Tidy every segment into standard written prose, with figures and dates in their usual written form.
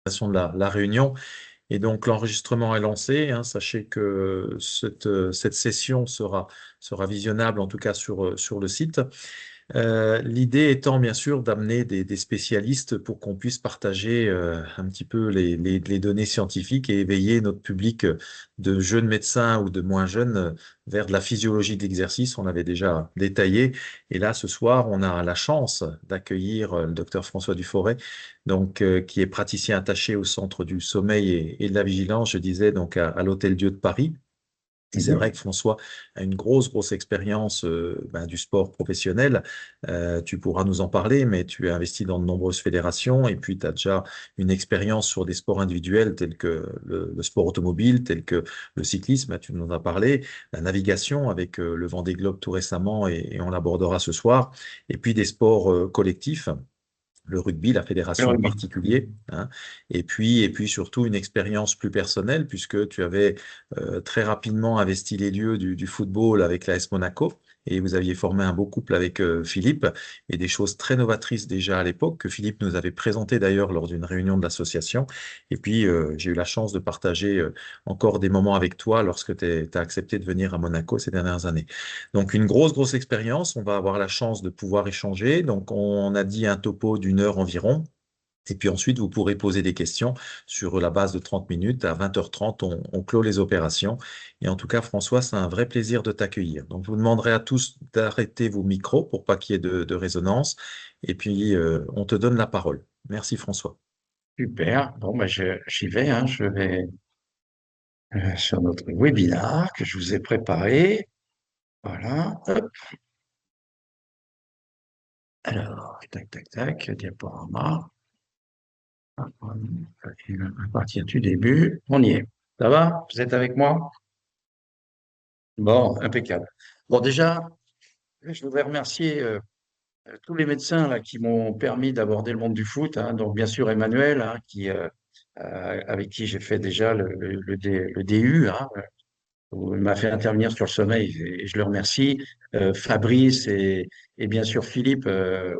de la réunion. Et donc l'enregistrement est lancé, hein. Sachez que cette session sera visionnable en tout cas sur le site. L'idée étant bien sûr d'amener des spécialistes pour qu'on puisse partager un petit peu les données scientifiques et éveiller notre public de jeunes médecins ou de moins jeunes vers de la physiologie de l'exercice. On l'avait déjà détaillé. Et là, ce soir, on a la chance d'accueillir le docteur François Duforest, donc, qui est praticien attaché au Centre du sommeil et de la vigilance, je disais, donc à l'Hôtel Dieu de Paris. Et c'est vrai Mhm. que François a une grosse expérience du sport professionnel. Tu pourras nous en parler, mais tu es investi dans de nombreuses fédérations et puis tu as déjà une expérience sur des sports individuels tels que le sport automobile, tels que le cyclisme, tu nous en as parlé, la navigation avec le Vendée Globe tout récemment et on l'abordera ce soir, et puis des sports collectifs, le rugby, la Le fédération en rugby. particulier, hein. Et puis surtout une expérience plus personnelle, puisque tu avais très rapidement investi les lieux du football avec l'AS Monaco, et vous aviez formé un beau couple avec Philippe, et des choses très novatrices déjà à l'époque, que Philippe nous avait présenté d'ailleurs lors d'une réunion de l'association. Et puis j'ai eu la chance de partager encore des moments avec toi lorsque tu as accepté de venir à Monaco ces dernières années. Donc une grosse expérience, on va avoir la chance de pouvoir échanger. Donc on a dit un topo d'1 heure environ. Et puis ensuite, vous pourrez poser des questions sur la base de 30 minutes. À 20h30, on clôt les opérations. Et en tout cas, François, c'est un vrai plaisir de t'accueillir. Donc, je vous demanderai à tous d'arrêter vos micros pour pas qu'il y ait de résonance. Et puis, on te donne la parole. Merci, François. Super. Bon, ben j'y vais, hein. Je vais sur notre webinar que je vous ai préparé. Voilà. Hop. Alors, diaporama. À partir du début, on y est. Ça va? Vous êtes avec moi? Bon, impeccable. Bon, déjà, je voudrais remercier tous les médecins là, qui m'ont permis d'aborder le monde du foot, hein. Donc, bien sûr, Emmanuel, hein, avec qui j'ai fait déjà le DU, hein, où il m'a fait intervenir sur le sommeil et je le remercie. Fabrice et bien sûr Philippe,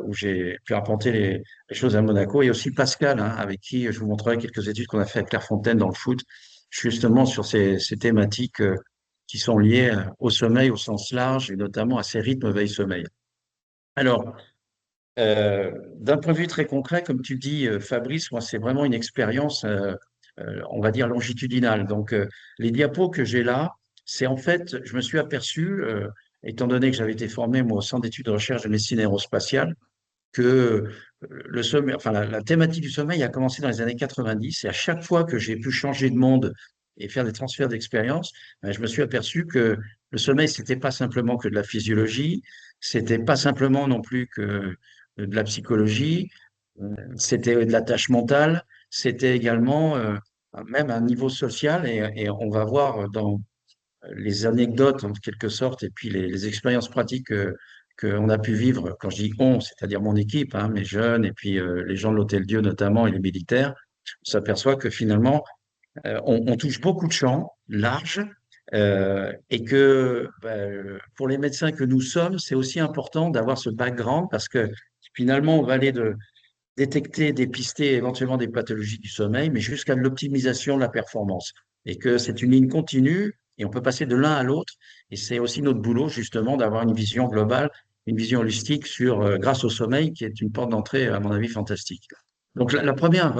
où j'ai pu apporter les choses à Monaco, et aussi Pascal, hein, avec qui je vous montrerai quelques études qu'on a fait à Clairefontaine dans le foot, justement sur ces thématiques qui sont liées au sommeil au sens large et notamment à ces rythmes veille-sommeil. Alors, d'un point de vue très concret, comme tu dis, Fabrice, moi, c'est vraiment une expérience, on va dire, longitudinale. Donc, les diapos que j'ai là, c'est en fait, je me suis aperçu, étant donné que j'avais été formé, moi, au Centre d'études de recherche de médecine aérospatiale, que le sommeil, enfin, la thématique du sommeil a commencé dans les années 90, et à chaque fois que j'ai pu changer de monde et faire des transferts d'expérience, ben, je me suis aperçu que le sommeil, c'était pas simplement que de la physiologie, c'était pas simplement non plus que de la psychologie, c'était de la tâche mentale, c'était également même un niveau social, et on va voir dans les anecdotes en quelque sorte, et puis les expériences pratiques qu'on a pu vivre, quand je dis on, c'est-à-dire mon équipe, hein, mes jeunes, et puis les gens de l'Hôtel Dieu notamment, et les militaires, on s'aperçoit que finalement, on touche beaucoup de champs larges, et que pour les médecins que nous sommes, c'est aussi important d'avoir ce background, parce que finalement, on va aller de détecter, dépister éventuellement des pathologies du sommeil, mais jusqu'à l'optimisation de la performance. Et que c'est une ligne continue et on peut passer de l'un à l'autre. Et c'est aussi notre boulot, justement, d'avoir une vision globale, une vision holistique grâce au sommeil, qui est une porte d'entrée, à mon avis, fantastique. Donc, la première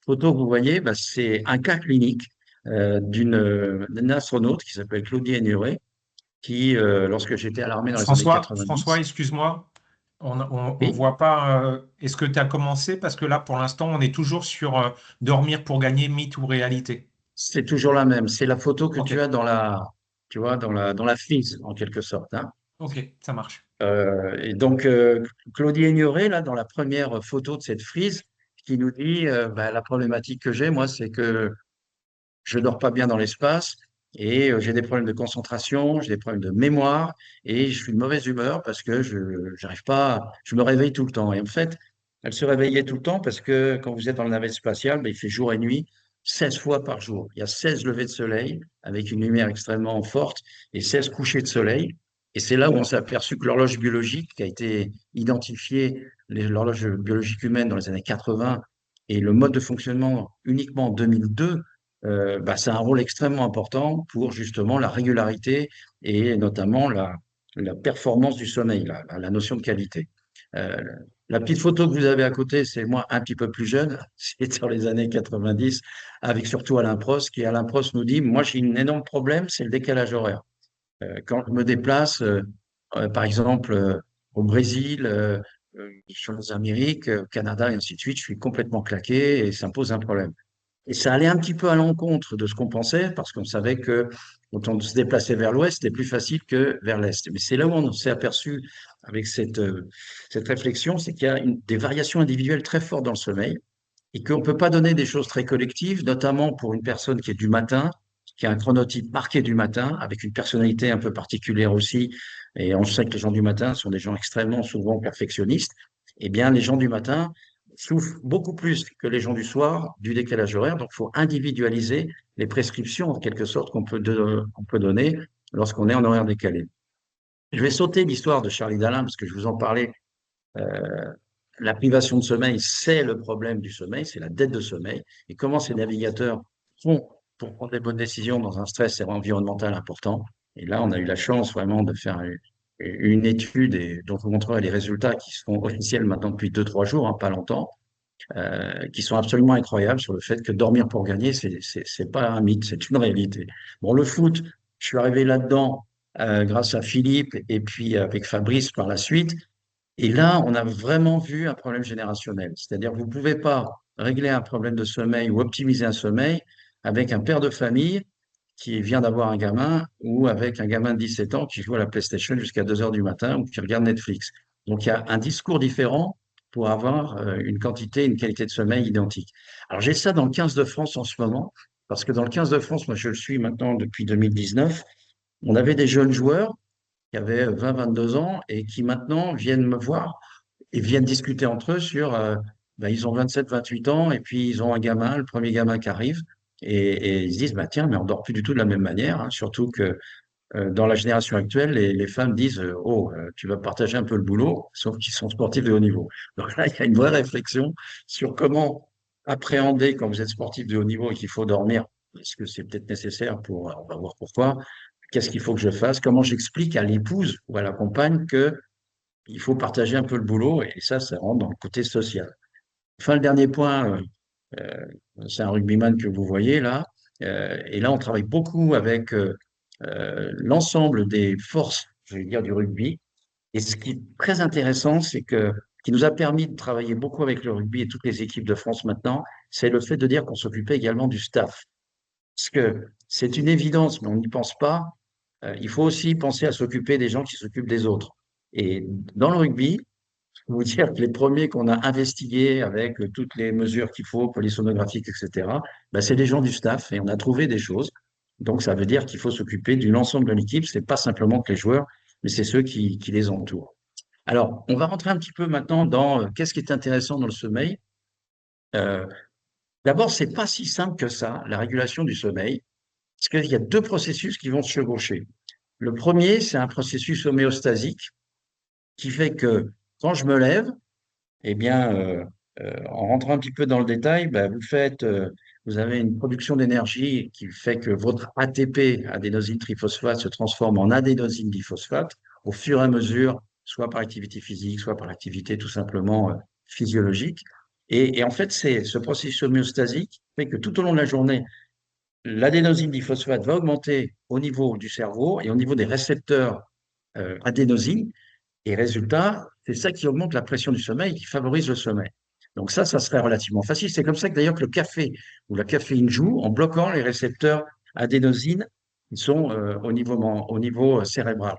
photo que vous voyez, bah, c'est un cas clinique d'une astronaute qui s'appelle Claudie Aigneret, qui, lorsque j'étais à l'armée dans les années François, 90, excuse-moi, on oui, voit pas. Est-ce que tu as commencé? Parce que là, pour l'instant, on est toujours sur dormir pour gagner, mythe ou réalité. c'est toujours la même. C'est la photo que Ok, tu as tu vois, dans la frise, en quelque sorte, hein. ok, ça marche. Et donc, Claudie Ignoré, là, dans la première photo de cette frise, qui nous dit, bah, la problématique que j'ai, moi, c'est que je dors pas bien dans l'espace, et j'ai des problèmes de concentration, j'ai des problèmes de mémoire, et je suis de mauvaise humeur parce que j'arrive pas, je me réveille tout le temps. Et en fait, elle se réveillait tout le temps parce que quand vous êtes dans la navette spatiale, ben, il fait jour et nuit 16 fois par jour. Il y a 16 levées de soleil avec une lumière extrêmement forte et 16 couchers de soleil. Et c'est là où on s'est aperçu que l'horloge biologique qui a été identifiée, l'horloge biologique humaine dans les années 80, et le mode de fonctionnement uniquement en 2002, c'est un rôle extrêmement important pour justement la régularité et notamment la performance du sommeil, la notion de qualité. Euh, la petite photo que vous avez à côté, c'est moi un petit peu plus jeune, c'est dans les années 90, avec surtout Alain Prost, qui Alain Prost nous dit, moi j'ai un énorme problème, c'est le décalage horaire. Quand je me déplace, par exemple, au Brésil, sur les Amériques, Canada et ainsi de suite, je suis complètement claqué et ça me pose un problème. Et ça allait un petit peu à l'encontre de ce qu'on pensait, parce qu'on savait que quand on se déplaçait vers l'ouest, c'était plus facile que vers l'est. Mais c'est là où on s'est aperçu avec cette réflexion, c'est qu'il y a des variations individuelles très fortes dans le sommeil et qu'on ne peut pas donner des choses très collectives, notamment pour une personne qui est du matin, qui a un chronotype marqué du matin, avec une personnalité un peu particulière aussi. Et on sait que les gens du matin sont des gens extrêmement souvent perfectionnistes. Eh bien, les gens du matin souffrent beaucoup plus que les gens du soir du décalage horaire. Donc, il faut individualiser les prescriptions, en quelque sorte, qu'on peut donner lorsqu'on est en horaire décalé. Je vais sauter l'histoire de Charlie Dalin, parce que je vous en parlais. La privation de sommeil, c'est le problème du sommeil, c'est la dette de sommeil. Et comment ces navigateurs font pour prendre des bonnes décisions dans un stress environnemental important. Et là, on a eu la chance vraiment de faire une étude et dont je vous montrerai les résultats qui sont officiels maintenant depuis 2, 3 jours, hein, pas longtemps, qui sont absolument incroyables sur le fait que dormir pour gagner, c'est pas un mythe, c'est une réalité. Bon, le foot, je suis arrivé là-dedans grâce à Philippe et puis avec Fabrice par la suite. Et là, on a vraiment vu un problème générationnel. C'est-à-dire que vous ne pouvez pas régler un problème de sommeil ou optimiser un sommeil avec un père de famille qui vient d'avoir un gamin ou avec un gamin de 17 ans qui joue à la PlayStation jusqu'à 2 heures du matin ou qui regarde Netflix. Donc, il y a un discours différent pour avoir une quantité, une qualité de sommeil identique. Alors, j'ai ça dans le 15 de France en ce moment, parce que dans le 15 de France, moi, je le suis maintenant depuis 2019. On avait des jeunes joueurs qui avaient 20, 22 ans et qui maintenant viennent me voir et viennent discuter entre eux sur, ils ont 27, 28 ans et puis ils ont un gamin, le premier gamin qui arrive et ils se disent, bah, tiens, mais on dort plus du tout de la même manière, hein, surtout que dans la génération actuelle, les femmes disent, oh, tu vas partager un peu le boulot, sauf qu'ils sont sportifs de haut niveau. Donc là, il y a une vraie réflexion sur comment appréhender quand vous êtes sportif de haut niveau et qu'il faut dormir, parce que c'est peut-être nécessaire pour, on va voir pourquoi, qu'est-ce qu'il faut que je fasse, comment j'explique à l'épouse ou à la compagne que il faut partager un peu le boulot, et ça rentre dans le côté social. Enfin, le dernier point, c'est un rugbyman que vous voyez là, et là, on travaille beaucoup avec l'ensemble des forces, je vais dire, du rugby. Et ce qui est très intéressant, c'est que ce qui nous a permis de travailler beaucoup avec le rugby et toutes les équipes de France maintenant, c'est le fait de dire qu'on s'occupait également du staff. Parce que c'est une évidence, mais on n'y pense pas. Il faut aussi penser à s'occuper des gens qui s'occupent des autres. Et dans le rugby, je peux vous dire que les premiers qu'on a investigués avec toutes les mesures qu'il faut, polysonographiques, etc., c'est les gens du staff et on a trouvé des choses. Donc, ça veut dire qu'il faut s'occuper de l'ensemble de l'équipe. Ce n'est pas simplement que les joueurs, mais c'est ceux qui les entourent. Alors, on va rentrer un petit peu maintenant dans qu'est-ce qui est intéressant dans le sommeil. Euh, D'abord, c'est pas si simple que ça, la régulation du sommeil, parce qu'il y a deux processus qui vont se chevaucher. Le premier, c'est un processus homéostasique qui fait que quand je me lève, eh bien, en rentrant un petit peu dans le détail, vous avez une production d'énergie qui fait que votre ATP, adénosine triphosphate, se transforme en adénosine diphosphate au fur et à mesure, soit par activité physique, soit par activité tout simplement physiologique. Et en fait, c'est ce processus homéostasique fait que tout au long de la journée, l'adénosine diphosphate va augmenter au niveau du cerveau et au niveau des récepteurs adénosine. Et résultat, c'est ça qui augmente la pression du sommeil, qui favorise le sommeil. Donc ça serait relativement facile. C'est comme ça que d'ailleurs que le café ou la caféine joue en bloquant les récepteurs adénosine qui sont au niveau cérébral.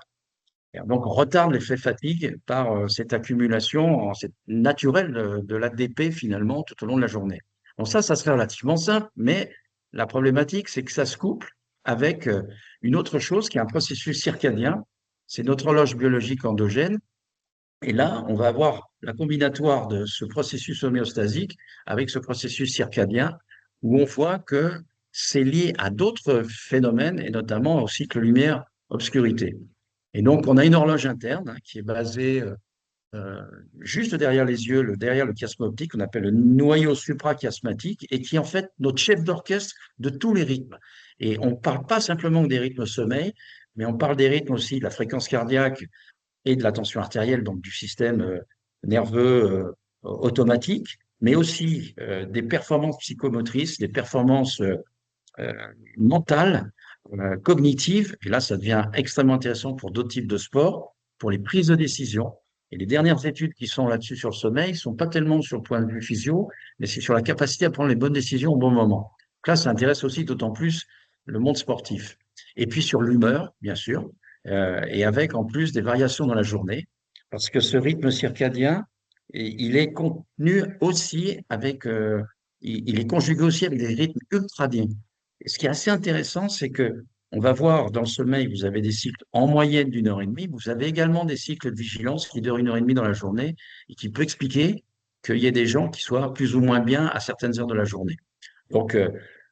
Et donc on retarde l'effet fatigue par cette accumulation cette naturelle de l'ADP finalement tout au long de la journée. Donc ça serait relativement simple, mais la problématique, c'est que ça se couple avec une autre chose qui est un processus circadien. C'est notre horloge biologique endogène et là, on va avoir la combinatoire de ce processus homéostasique avec ce processus circadien, où on voit que c'est lié à d'autres phénomènes, et notamment au cycle lumière-obscurité. Et donc, on a une horloge interne qui est basée juste derrière les yeux, derrière le chiasme optique, qu'on appelle le noyau suprachiasmatique, et qui est en fait notre chef d'orchestre de tous les rythmes. Et on ne parle pas simplement des rythmes sommeil, mais on parle des rythmes aussi de la fréquence cardiaque et de la tension artérielle, donc du système nerveux automatique, mais aussi des performances psychomotrices, des performances euh, mentales, cognitives. Et là, ça devient extrêmement intéressant pour d'autres types de sports, pour les prises de décision. Et les dernières études qui sont là-dessus sur le sommeil ne sont pas tellement sur le point de vue physio, mais c'est sur la capacité à prendre les bonnes décisions au bon moment. Donc là, ça intéresse aussi d'autant plus le monde sportif. Et puis sur l'humeur, bien sûr, et avec en plus des variations dans la journée, parce que ce rythme circadien, il est contenu aussi avec, il est conjugué aussi avec des rythmes ultradiens. Et ce qui est assez intéressant, c'est que on va voir dans le sommeil, vous avez des cycles en moyenne d'1 heure et demie. Vous avez également des cycles de vigilance qui durent 1 heure et demie dans la journée et qui peut expliquer qu'il y ait des gens qui soient plus ou moins bien à certaines heures de la journée. Donc,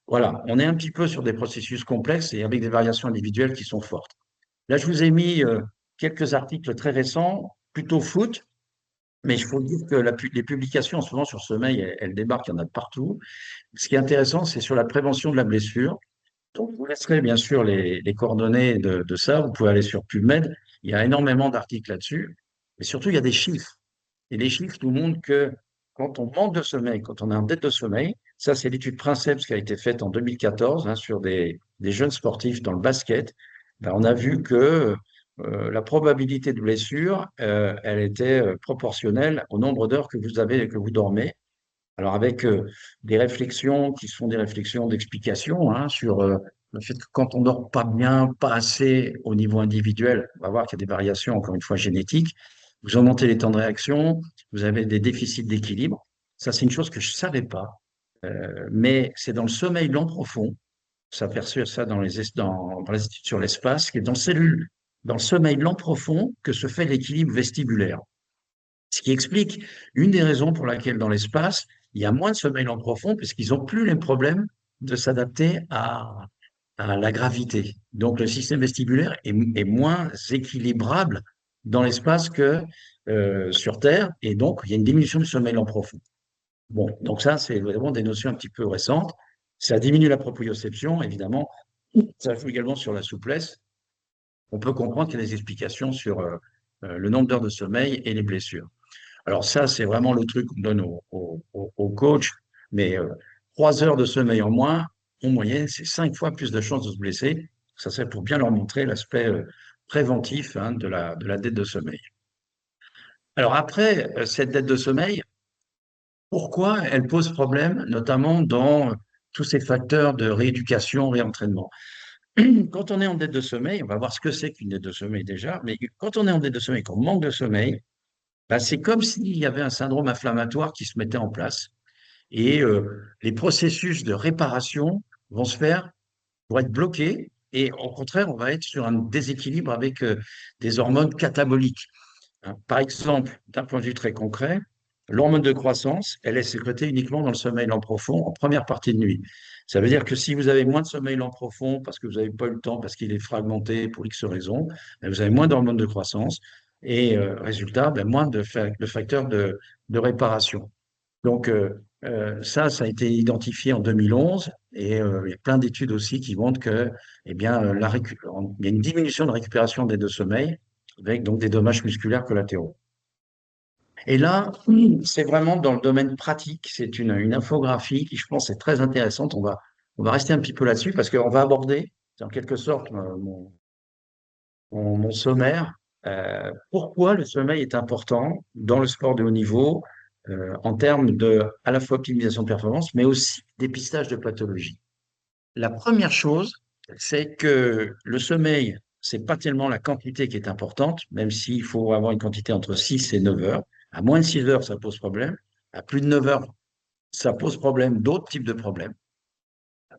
voilà, on est un petit peu sur des processus complexes et avec des variations individuelles qui sont fortes. Là, je vous ai mis quelques articles très récents, plutôt foot, mais il faut dire que les publications en ce moment sur le sommeil, elles débarquent, il y en a de partout. Ce qui est intéressant, c'est sur la prévention de la blessure. Donc, je vous laisserai bien sûr les coordonnées de ça. Vous pouvez aller sur PubMed. Il y a énormément d'articles là-dessus. Mais surtout, il y a des chiffres. Et les chiffres nous montrent que quand on manque de sommeil, quand on est en dette de sommeil, ça, c'est l'étude Princeps qui a été faite en 2014 sur des jeunes sportifs dans le basket. Ben, on a vu que la probabilité de blessure, elle était proportionnelle au nombre d'heures que vous avez, que vous dormez. Alors avec des réflexions qui sont des réflexions d'explication sur le fait que quand on dort pas bien, pas assez au niveau individuel, on va voir qu'il y a des variations, encore une fois, génétiques. Vous augmentez les temps de réaction, vous avez des déficits d'équilibre. Ça, c'est une chose que je ne savais pas, mais c'est dans le sommeil lent profond. On s'aperçoit ça dans les études sur l'espace, qui est dans le sommeil lent profond que se fait l'équilibre vestibulaire. Ce qui explique une des raisons pour laquelle dans l'espace, il y a moins de sommeil en profond, puisqu'ils n'ont plus les problèmes de s'adapter à la gravité. Donc le système vestibulaire est moins équilibrable dans l'espace que sur Terre, et donc il y a une diminution du sommeil en profond. Bon, donc ça, c'est vraiment des notions un petit peu récentes. Ça diminue la proprioception, évidemment. Ça joue également sur la souplesse. On peut comprendre qu'il y a des explications sur le nombre d'heures de sommeil et les blessures. Alors ça, c'est vraiment le truc qu'on donne au coach, mais 3 heures de sommeil en moins, en moyenne, c'est 5 fois plus de chances de se blesser. Ça, c'est pour bien leur montrer l'aspect préventif de la dette de sommeil. Alors après, cette dette de sommeil, pourquoi elle pose problème, notamment dans tous ces facteurs de rééducation, réentraînement? Quand on est en dette de sommeil, on va voir ce que c'est qu'une dette de sommeil déjà, mais quand on est en dette de sommeil, qu'on manque de sommeil, ben, c'est comme s'il y avait un syndrome inflammatoire qui se mettait en place. Et les processus de réparation vont être bloqués. Et au contraire, on va être sur un déséquilibre avec des hormones cataboliques. Par exemple, d'un point de vue très concret, l'hormone de croissance, elle est sécrétée uniquement dans le sommeil lent profond en première partie de nuit. Ça veut dire que si vous avez moins de sommeil lent profond parce que vous n'avez pas eu le temps, parce qu'il est fragmenté pour X raisons, ben, vous avez moins d'hormones de croissance et résultat, ben, moins de facteurs de réparation. Donc, ça a été identifié en 2011 et il y a plein d'études aussi qui montrent que, eh bien, il y a une diminution de récupération des deux sommeils avec donc des dommages musculaires collatéraux. Et là, c'est vraiment dans le domaine pratique, c'est une infographie qui, je pense, est très intéressante. On va rester un petit peu là-dessus parce qu'on va aborder, en quelque sorte, mon sommaire, pourquoi le sommeil est important dans le sport de haut niveau en termes de à la fois optimisation de performance, mais aussi dépistage de pathologies. La première chose, c'est que le sommeil, c'est pas tellement la quantité qui est importante, même s'il faut avoir une quantité entre 6 et 9 heures. À moins de 6 heures, ça pose problème. À plus de 9 heures, ça pose problème, d'autres types de problèmes.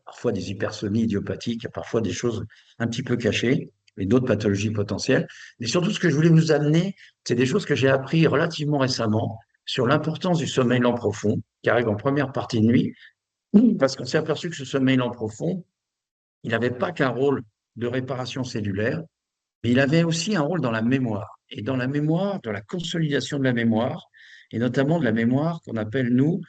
Parfois des hypersomnies idiopathiques, parfois des choses un petit peu cachées et d'autres pathologies potentielles. Mais surtout, ce que je voulais vous amener, c'est des choses que j'ai appris relativement récemment sur l'importance du sommeil lent profond, qui arrive en première partie de nuit, parce qu'on s'est aperçu que ce sommeil lent profond, il n'avait pas qu'un rôle de réparation cellulaire, mais il avait aussi un rôle dans la mémoire. et dans la mémoire, dans la consolidation de la mémoire, et notamment de la mémoire qu'on appelle, nous,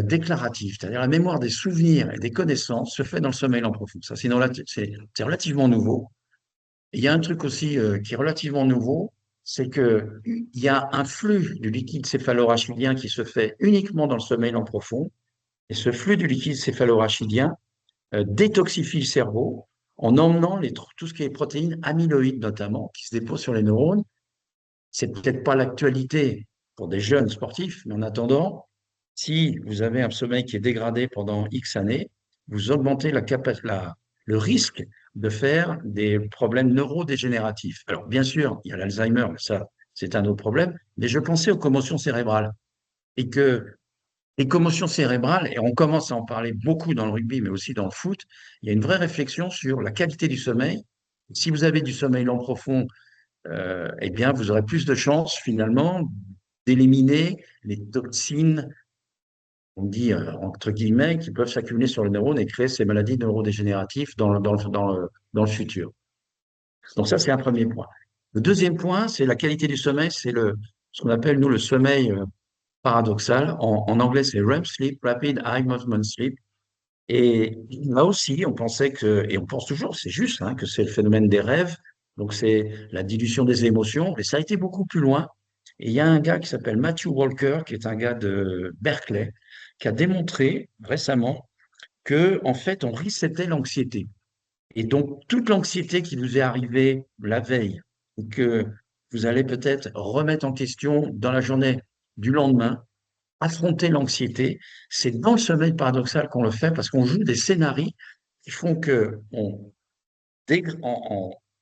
déclarative, c'est-à-dire la mémoire des souvenirs et des connaissances se fait dans le sommeil lent profond. Ça, c'est relativement nouveau. Et il y a un truc aussi qui est relativement nouveau, c'est qu'il y a un flux du liquide céphalorachidien qui se fait uniquement dans le sommeil lent profond, et ce flux du liquide céphalorachidien détoxifie le cerveau en emmenant tout ce qui est protéines amyloïdes notamment, qui se déposent sur les neurones. C'est peut-être pas l'actualité pour des jeunes sportifs, mais en attendant, si vous avez un sommeil qui est dégradé pendant X années, vous augmentez le risque de faire des problèmes neurodégénératifs. Alors, bien sûr, il y a l'Alzheimer, mais ça, c'est un autre problème, mais je pensais aux commotions cérébrales. Et que les commotions cérébrales, et on commence à en parler beaucoup dans le rugby, mais aussi dans le foot, il y a une vraie réflexion sur la qualité du sommeil. Si vous avez du sommeil lent profond, eh bien, vous aurez plus de chances finalement d'éliminer les toxines, on dit entre guillemets, qui peuvent s'accumuler sur le neurone et créer ces maladies neurodégénératives dans le futur. Donc ça, c'est un premier point. Le deuxième point, c'est la qualité du sommeil, c'est ce qu'on appelle, nous, le sommeil paradoxal. En anglais, c'est REM sleep, Rapid Eye Movement Sleep. Et là aussi, on pensait que, et on pense toujours, c'est juste, hein, que c'est le phénomène des rêves, donc c'est la dilution des émotions, mais ça a été beaucoup plus loin. Et il y a un gars qui s'appelle Matthew Walker, qui est un gars de Berkeley, qui a démontré récemment que, en fait, on resetait l'anxiété. Et donc, toute l'anxiété qui vous est arrivée la veille, ou que vous allez peut-être remettre en question dans la journée du lendemain, affronter l'anxiété, c'est dans le sommeil paradoxal qu'on le fait parce qu'on joue des scénarios qui font que on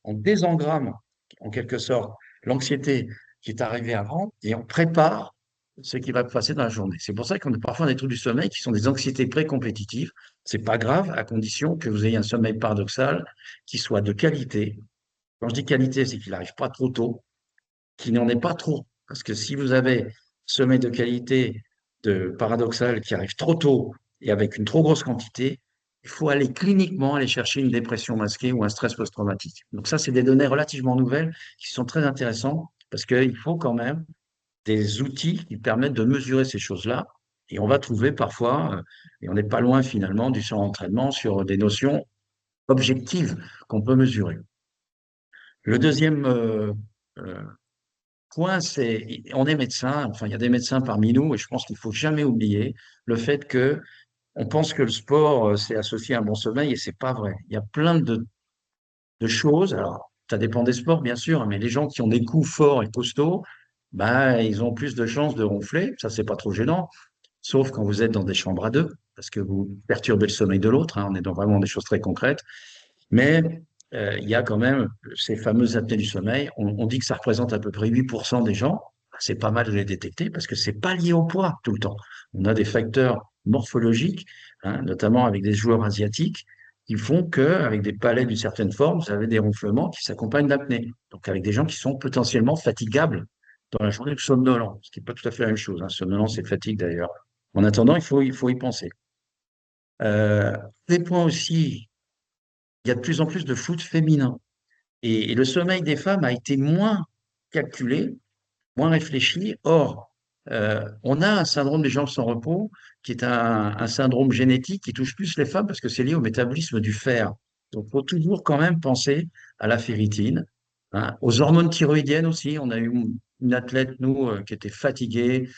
désengramme en quelque sorte l'anxiété qui est arrivée avant et on prépare ce qui va passer dans la journée. C'est pour ça qu'on a parfois des troubles du sommeil qui sont des anxiétés pré-compétitives. C'est pas grave à condition que vous ayez un sommeil paradoxal qui soit de qualité. Quand je dis qualité, c'est qu'il n'arrive pas trop tôt, qu'il n'en est pas trop. Parce que si vous avez sommeil de qualité de paradoxal qui arrive trop tôt et avec une trop grosse quantité, il faut aller cliniquement aller chercher une dépression masquée ou un stress post-traumatique. Donc ça, c'est des données relativement nouvelles qui sont très intéressantes parce qu'il faut quand même des outils qui permettent de mesurer ces choses-là. Et on va trouver parfois, et on n'est pas loin finalement du entraînement sur des notions objectives qu'on peut mesurer. Le deuxième euh, point, c'est, on est médecin, enfin, il y a des médecins parmi nous, et je pense qu'il faut jamais oublier le fait que on pense que le sport, c'est associé à un bon sommeil, et c'est pas vrai. Il y a plein de choses. Alors, ça dépend des sports, bien sûr, mais les gens qui ont des coups forts et costauds, bah, ils ont plus de chances de ronfler. Ça, c'est pas trop gênant, sauf quand vous êtes dans des chambres à deux, parce que vous perturbez le sommeil de l'autre, hein. On est dans vraiment des choses très concrètes. Mais il y a quand même ces fameuses apnées du sommeil. On dit que ça représente à peu près 8% des gens. C'est pas mal de les détecter parce que c'est pas lié au poids tout le temps. On a des facteurs morphologiques, hein, notamment avec des joueurs asiatiques, qui font qu'avec des palais d'une certaine forme, vous avez des ronflements qui s'accompagnent d'apnée. Donc avec des gens qui sont potentiellement fatigables dans la journée, somnolents, ce qui n'est pas tout à fait la même chose. Hein. Somnolence et fatigue d'ailleurs. En attendant, il faut y penser. Des points aussi, il y a de plus en plus de foot féminin. Et le sommeil des femmes a été moins calculé, moins réfléchi. Or, on a un syndrome des jambes sans repos, qui est un syndrome génétique qui touche plus les femmes parce que c'est lié au métabolisme du fer. Donc, il faut toujours quand même penser à la ferritine, hein, aux hormones thyroïdiennes aussi. On a eu une athlète, nous, qui était fatiguée.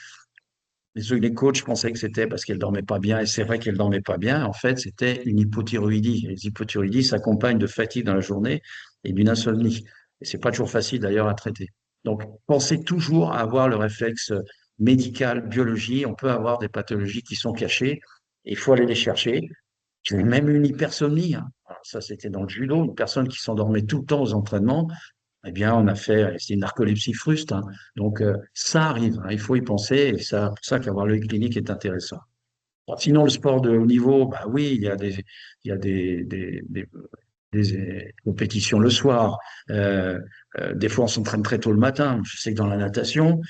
Les coachs pensaient que c'était parce qu'elle dormait pas bien, et c'est vrai qu'elle dormait pas bien. En fait, c'était une hypothyroïdie. Les hypothyroïdies s'accompagnent de fatigue dans la journée et d'une insomnie. Et c'est pas toujours facile d'ailleurs à traiter. Donc, pensez toujours à avoir le réflexe médical, biologie. On peut avoir des pathologies qui sont cachées et il faut aller les chercher. J'ai même eu une hypersomnie, hein. Alors ça, c'était dans le judo, une personne qui s'endormait tout le temps aux entraînements. Eh bien, on a fait, c'est une narcolepsie fruste, hein. Donc, ça arrive, hein, il faut y penser, et c'est pour ça qu'avoir l'œil clinique est intéressant. Bon, sinon, le sport de haut niveau, bah oui, il y a des compétitions le soir. Des fois, on s'entraîne très tôt le matin. Je sais que dans la natation,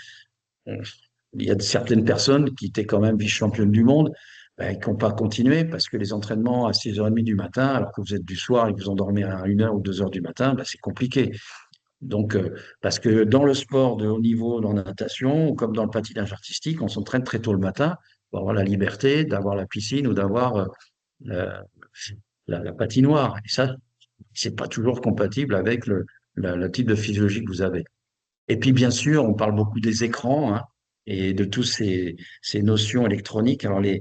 on- il y a certaines personnes qui étaient quand même vice-championnes du monde, bah, qui n'ont pas continué parce que les entraînements à 6h30 du matin, alors que vous êtes du soir et que vous endormez à 1h ou 2h du matin, bah, c'est compliqué. Donc, parce que dans le sport de haut niveau, dans la natation, ou comme dans le patinage artistique, on s'entraîne très tôt le matin pour avoir la liberté d'avoir la piscine ou d'avoir la, la patinoire. Et ça, c'est pas toujours compatible avec le type de physiologie que vous avez. Et puis, bien sûr, on parle beaucoup des écrans, hein, et de tous ces notions électroniques. Alors, les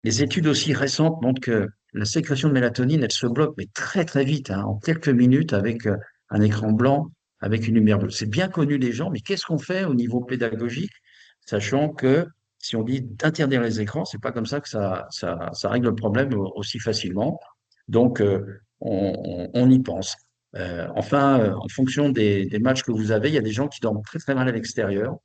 études aussi récentes montrent que la sécrétion de mélatonine, elle se bloque, mais très, très vite, hein, en quelques minutes, avec un écran blanc, avec une lumière bleue. C'est bien connu des gens, mais qu'est-ce qu'on fait au niveau pédagogique, sachant que si on dit d'interdire les écrans, c'est pas comme ça que ça règle le problème aussi facilement. Donc, on y pense. Enfin, en fonction des matchs que vous avez, il y a des gens qui dorment très, très mal à l'extérieur,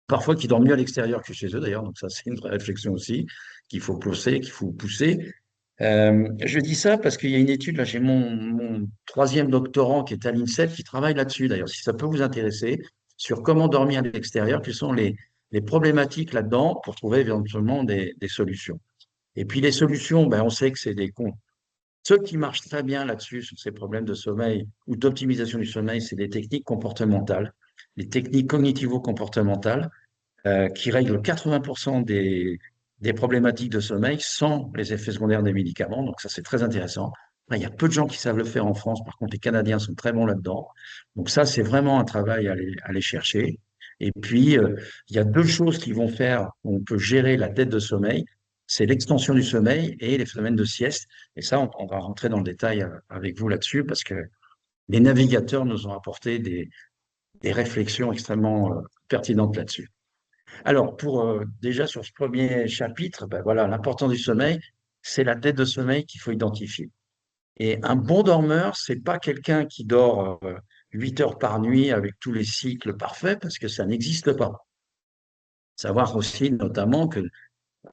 parfois qui dorment mieux à l'extérieur que chez eux d'ailleurs, donc ça c'est une vraie réflexion aussi qu'il faut pousser. Je dis ça parce qu'il y a une étude, là j'ai mon troisième doctorant qui est à l'INSEP qui travaille là-dessus d'ailleurs, si ça peut vous intéresser, sur comment dormir à l'extérieur, quelles sont les problématiques là-dedans pour trouver éventuellement des solutions. Et puis les solutions, ben, on sait que c'est des cons. Ceux qui marchent très bien là-dessus, sur ces problèmes de sommeil ou d'optimisation du sommeil, c'est des techniques comportementales, des techniques cognitivo-comportementales qui règle 80% des problématiques de sommeil sans les effets secondaires des médicaments. Donc ça, c'est très intéressant. Après, il y a peu de gens qui savent le faire en France. Par contre, les Canadiens sont très bons là-dedans. Donc ça, c'est vraiment un travail à aller chercher. Et puis, il y a deux choses qui vont faire, on peut gérer la dette de sommeil. C'est l'extension du sommeil et les phénomènes de sieste. Et ça, on va rentrer dans le détail avec vous là-dessus parce que les navigateurs nous ont apporté des réflexions extrêmement pertinentes là-dessus. Alors, pour déjà sur ce premier chapitre, ben voilà, l'importance du sommeil, c'est la dette de sommeil qu'il faut identifier. Et un bon dormeur, c'est pas quelqu'un qui dort 8 heures par nuit avec tous les cycles parfaits, parce que ça n'existe pas. Savoir aussi notamment que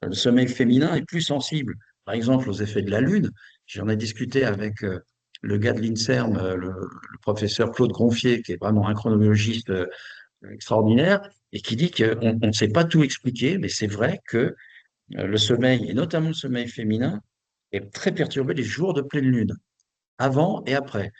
le sommeil féminin est plus sensible, par exemple, aux effets de la lune. J'en ai discuté avec le gars de l'INSERM, le professeur Claude Gronfier, qui est vraiment un chronologiste extraordinaire, et qui dit qu'on ne sait pas tout expliquer, mais c'est vrai que le sommeil, et notamment le sommeil féminin, est très perturbé les jours de pleine lune, avant et après.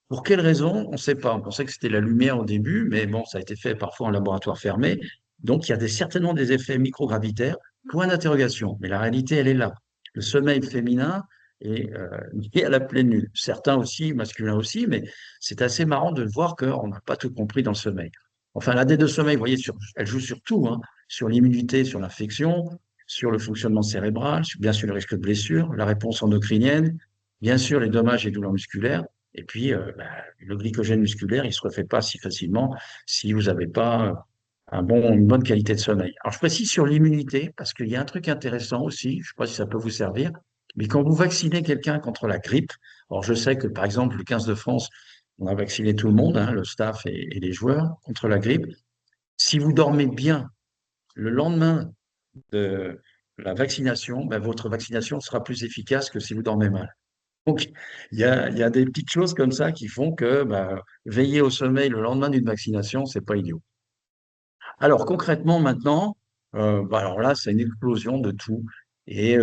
Pour quelles raisons? On ne sait pas. On pensait que c'était la lumière au début, mais bon, ça a été fait parfois en laboratoire fermé. Donc, il y a certainement des effets microgravitaires. Point d'interrogation. Mais la réalité, elle est là. Le sommeil féminin est lié à la pleine lune. Certains aussi, masculins aussi, mais c'est assez marrant de voir qu'on n'a pas tout compris dans le sommeil. Enfin, la dette de sommeil, vous voyez, elle joue sur tout, hein, sur l'immunité, sur l'infection, sur le fonctionnement cérébral, bien sûr le risque de blessure, la réponse endocrinienne, bien sûr les dommages et douleurs musculaires. Et puis, le glycogène musculaire, il ne se refait pas si facilement si vous n'avez pas une bonne qualité de sommeil. Alors, je précise sur l'immunité, parce qu'il y a un truc intéressant aussi, je ne sais pas si ça peut vous servir, mais quand vous vaccinez quelqu'un contre la grippe, alors je sais que par exemple, le 15 de France, on a vacciné tout le monde, hein, le staff et les joueurs contre la grippe. Si vous dormez bien le lendemain de la vaccination, ben, votre vaccination sera plus efficace que si vous dormez mal. Donc, il y a des petites choses comme ça qui font que bah, veiller au sommeil le lendemain d'une vaccination, c'est pas idiot. Alors, concrètement, maintenant, bah, alors là, c'est une explosion de tout. Et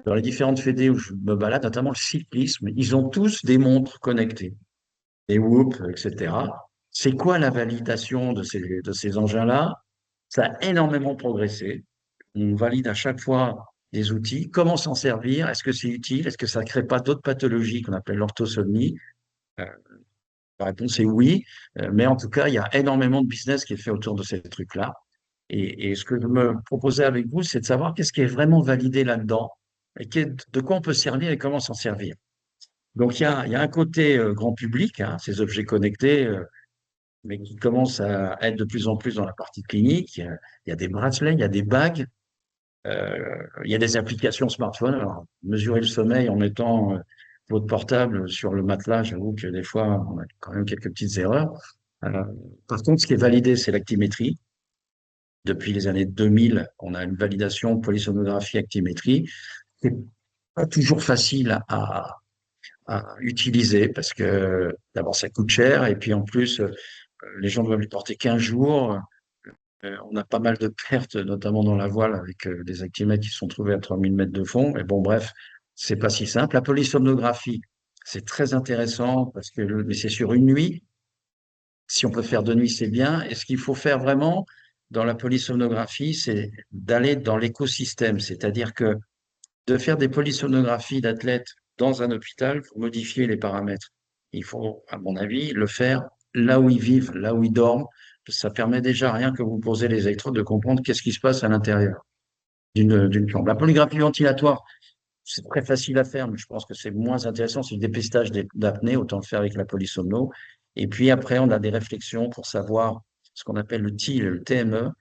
dans les différentes fédés où je me balade, notamment le cyclisme, ils ont tous des montres connectées, des Whoop, etc. C'est quoi la validation de ces engins-là? Ça a énormément progressé. On valide à chaque fois des outils. Comment s'en servir? Est-ce que c'est utile? Est-ce que ça ne crée pas d'autres pathologies qu'on appelle l'orthosomnie? Euh, la réponse est oui, mais en tout cas, il y a énormément de business qui est fait autour de ces trucs-là. Et ce que je me proposais avec vous, c'est de savoir qu'est-ce qui est vraiment validé là-dedans et de quoi on peut se servir et comment s'en servir. Donc, il y a un côté grand public, hein, ces objets connectés, mais qui commencent à être de plus en plus dans la partie clinique. Il y a des bracelets, il y a des bagues, il y a des applications smartphone. Alors, mesurer le sommeil en mettant votre portable sur le matelas, j'avoue que des fois, on a quand même quelques petites erreurs. Euh, Par contre, ce qui est validé, c'est l'actimétrie. Depuis les années 2000, on a une validation polysomnographie actimétrie. C'est pas toujours facile à utiliser parce que d'abord, ça coûte cher et puis en plus, les gens doivent les porter 15 jours. On a pas mal de pertes, notamment dans la voile, avec des actimètres qui sont trouvés à 3000 mètres de fond. Et bon, bref, c'est pas si simple. La polysomnographie, c'est très intéressant parce que mais c'est sur une nuit. Si on peut faire de nuit, c'est bien. Et ce qu'il faut faire vraiment dans la polysomnographie, c'est d'aller dans l'écosystème, c'est-à-dire que de faire des polysomnographies d'athlètes dans un hôpital pour modifier les paramètres. Il faut, à mon avis, le faire là où ils vivent, là où ils dorment. Ça permet déjà, rien que vous posez les électrodes, de comprendre qu'est-ce qui se passe à l'intérieur d'une chambre. La polygraphie ventilatoire, c'est très facile à faire, mais je pense que c'est moins intéressant. C'est le dépistage d'apnée, autant le faire avec la polysomno. Et puis après, on a des réflexions pour savoir ce qu'on appelle le TIL, le TME.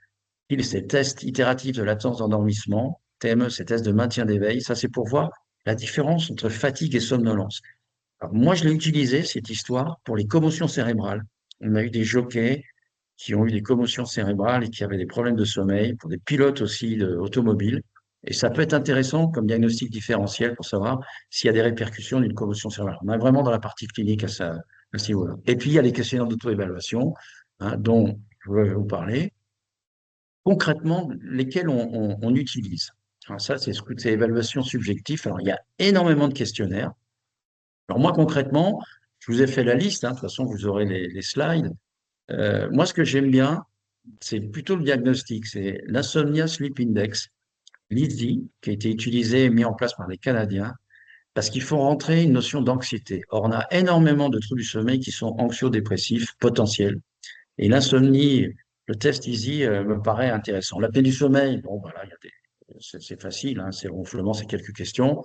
TIL, c'est test itératif de latence d'endormissement. TME, c'est test de maintien d'éveil. Ça, c'est pour voir la différence entre fatigue et somnolence. Alors, moi, je l'ai utilisé, cette histoire, pour les commotions cérébrales. On a eu des jockeys qui ont eu des commotions cérébrales et qui avaient des problèmes de sommeil, pour des pilotes aussi automobiles. Et ça peut être intéressant comme diagnostic différentiel pour savoir s'il y a des répercussions d'une commotion cérébrale. On est vraiment dans la partie clinique à ce niveau-là. Et puis, il y a les questionnaires d'auto-évaluation, dont je veux vous parler. Concrètement, lesquels on utilise. Alors ça, c'est évaluation subjective. Alors, il y a énormément de questionnaires. Alors moi, concrètement, je vous ai fait la liste. De toute façon, vous aurez les slides. Moi, ce que j'aime bien, c'est plutôt le diagnostic. C'est l'Insomnia Sleep Index, l'ISI, qui a été utilisé et mis en place par les Canadiens, parce qu'il faut rentrer une notion d'anxiété. Or, on a énormément de troubles du sommeil qui sont anxio-dépressifs potentiels. Et l'insomnie, le test ISI me paraît intéressant. L'apnée du sommeil, bon, voilà, c'est facile, hein, c'est ronflement, c'est quelques questions,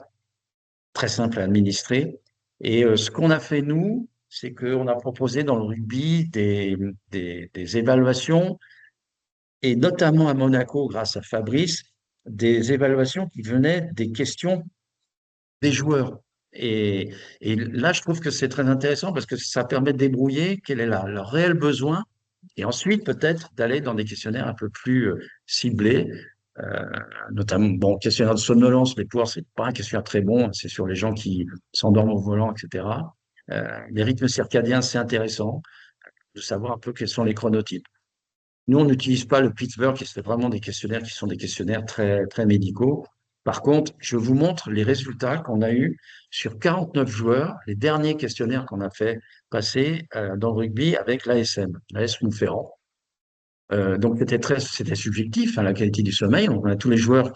très simple à administrer. Et ce qu'on a fait, nous, c'est qu'on a proposé dans le rugby des évaluations, et notamment à Monaco, grâce à Fabrice, des évaluations qui venaient des questions des joueurs. Et, et là, je trouve que c'est très intéressant parce que ça permet de débrouiller quel est leur réel besoin et ensuite peut-être d'aller dans des questionnaires un peu plus ciblés, euh, notamment, bon, questionnaire de somnolence, les pouvoirs, c'est pas un questionnaire très bon, c'est sur les gens qui s'endorment au volant, etc. Les rythmes circadiens, c'est intéressant de savoir un peu quels sont les chronotypes. Nous, on n'utilise pas le Pittsburgh, qui se fait vraiment des questionnaires qui sont des questionnaires très, très médicaux. Par contre, je vous montre les résultats qu'on a eus sur 49 joueurs, les derniers questionnaires qu'on a fait passer dans le rugby avec l'ASM, l'AS Montferrand. Donc, c'était subjectif, hein, la qualité du sommeil. On a tous les joueurs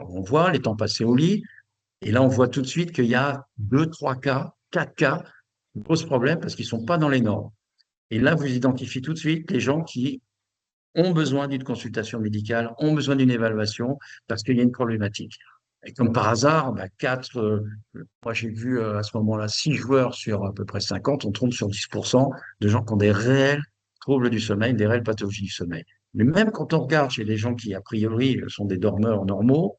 on voit les temps passés au lit. Et là, on voit tout de suite qu'il y a 2, 3 cas, 4 cas qui posent problème parce qu'ils ne sont pas dans les normes. Et là, vous identifiez tout de suite les gens qui ont besoin d'une consultation médicale, ont besoin d'une évaluation parce qu'il y a une problématique. Et comme par hasard, moi j'ai vu à ce moment-là 6 joueurs sur à peu près 50, on tombe sur 10% de gens qui ont des réels troubles du sommeil, des réelles pathologies du sommeil. Mais même quand on regarde chez les gens qui, a priori, sont des dormeurs normaux,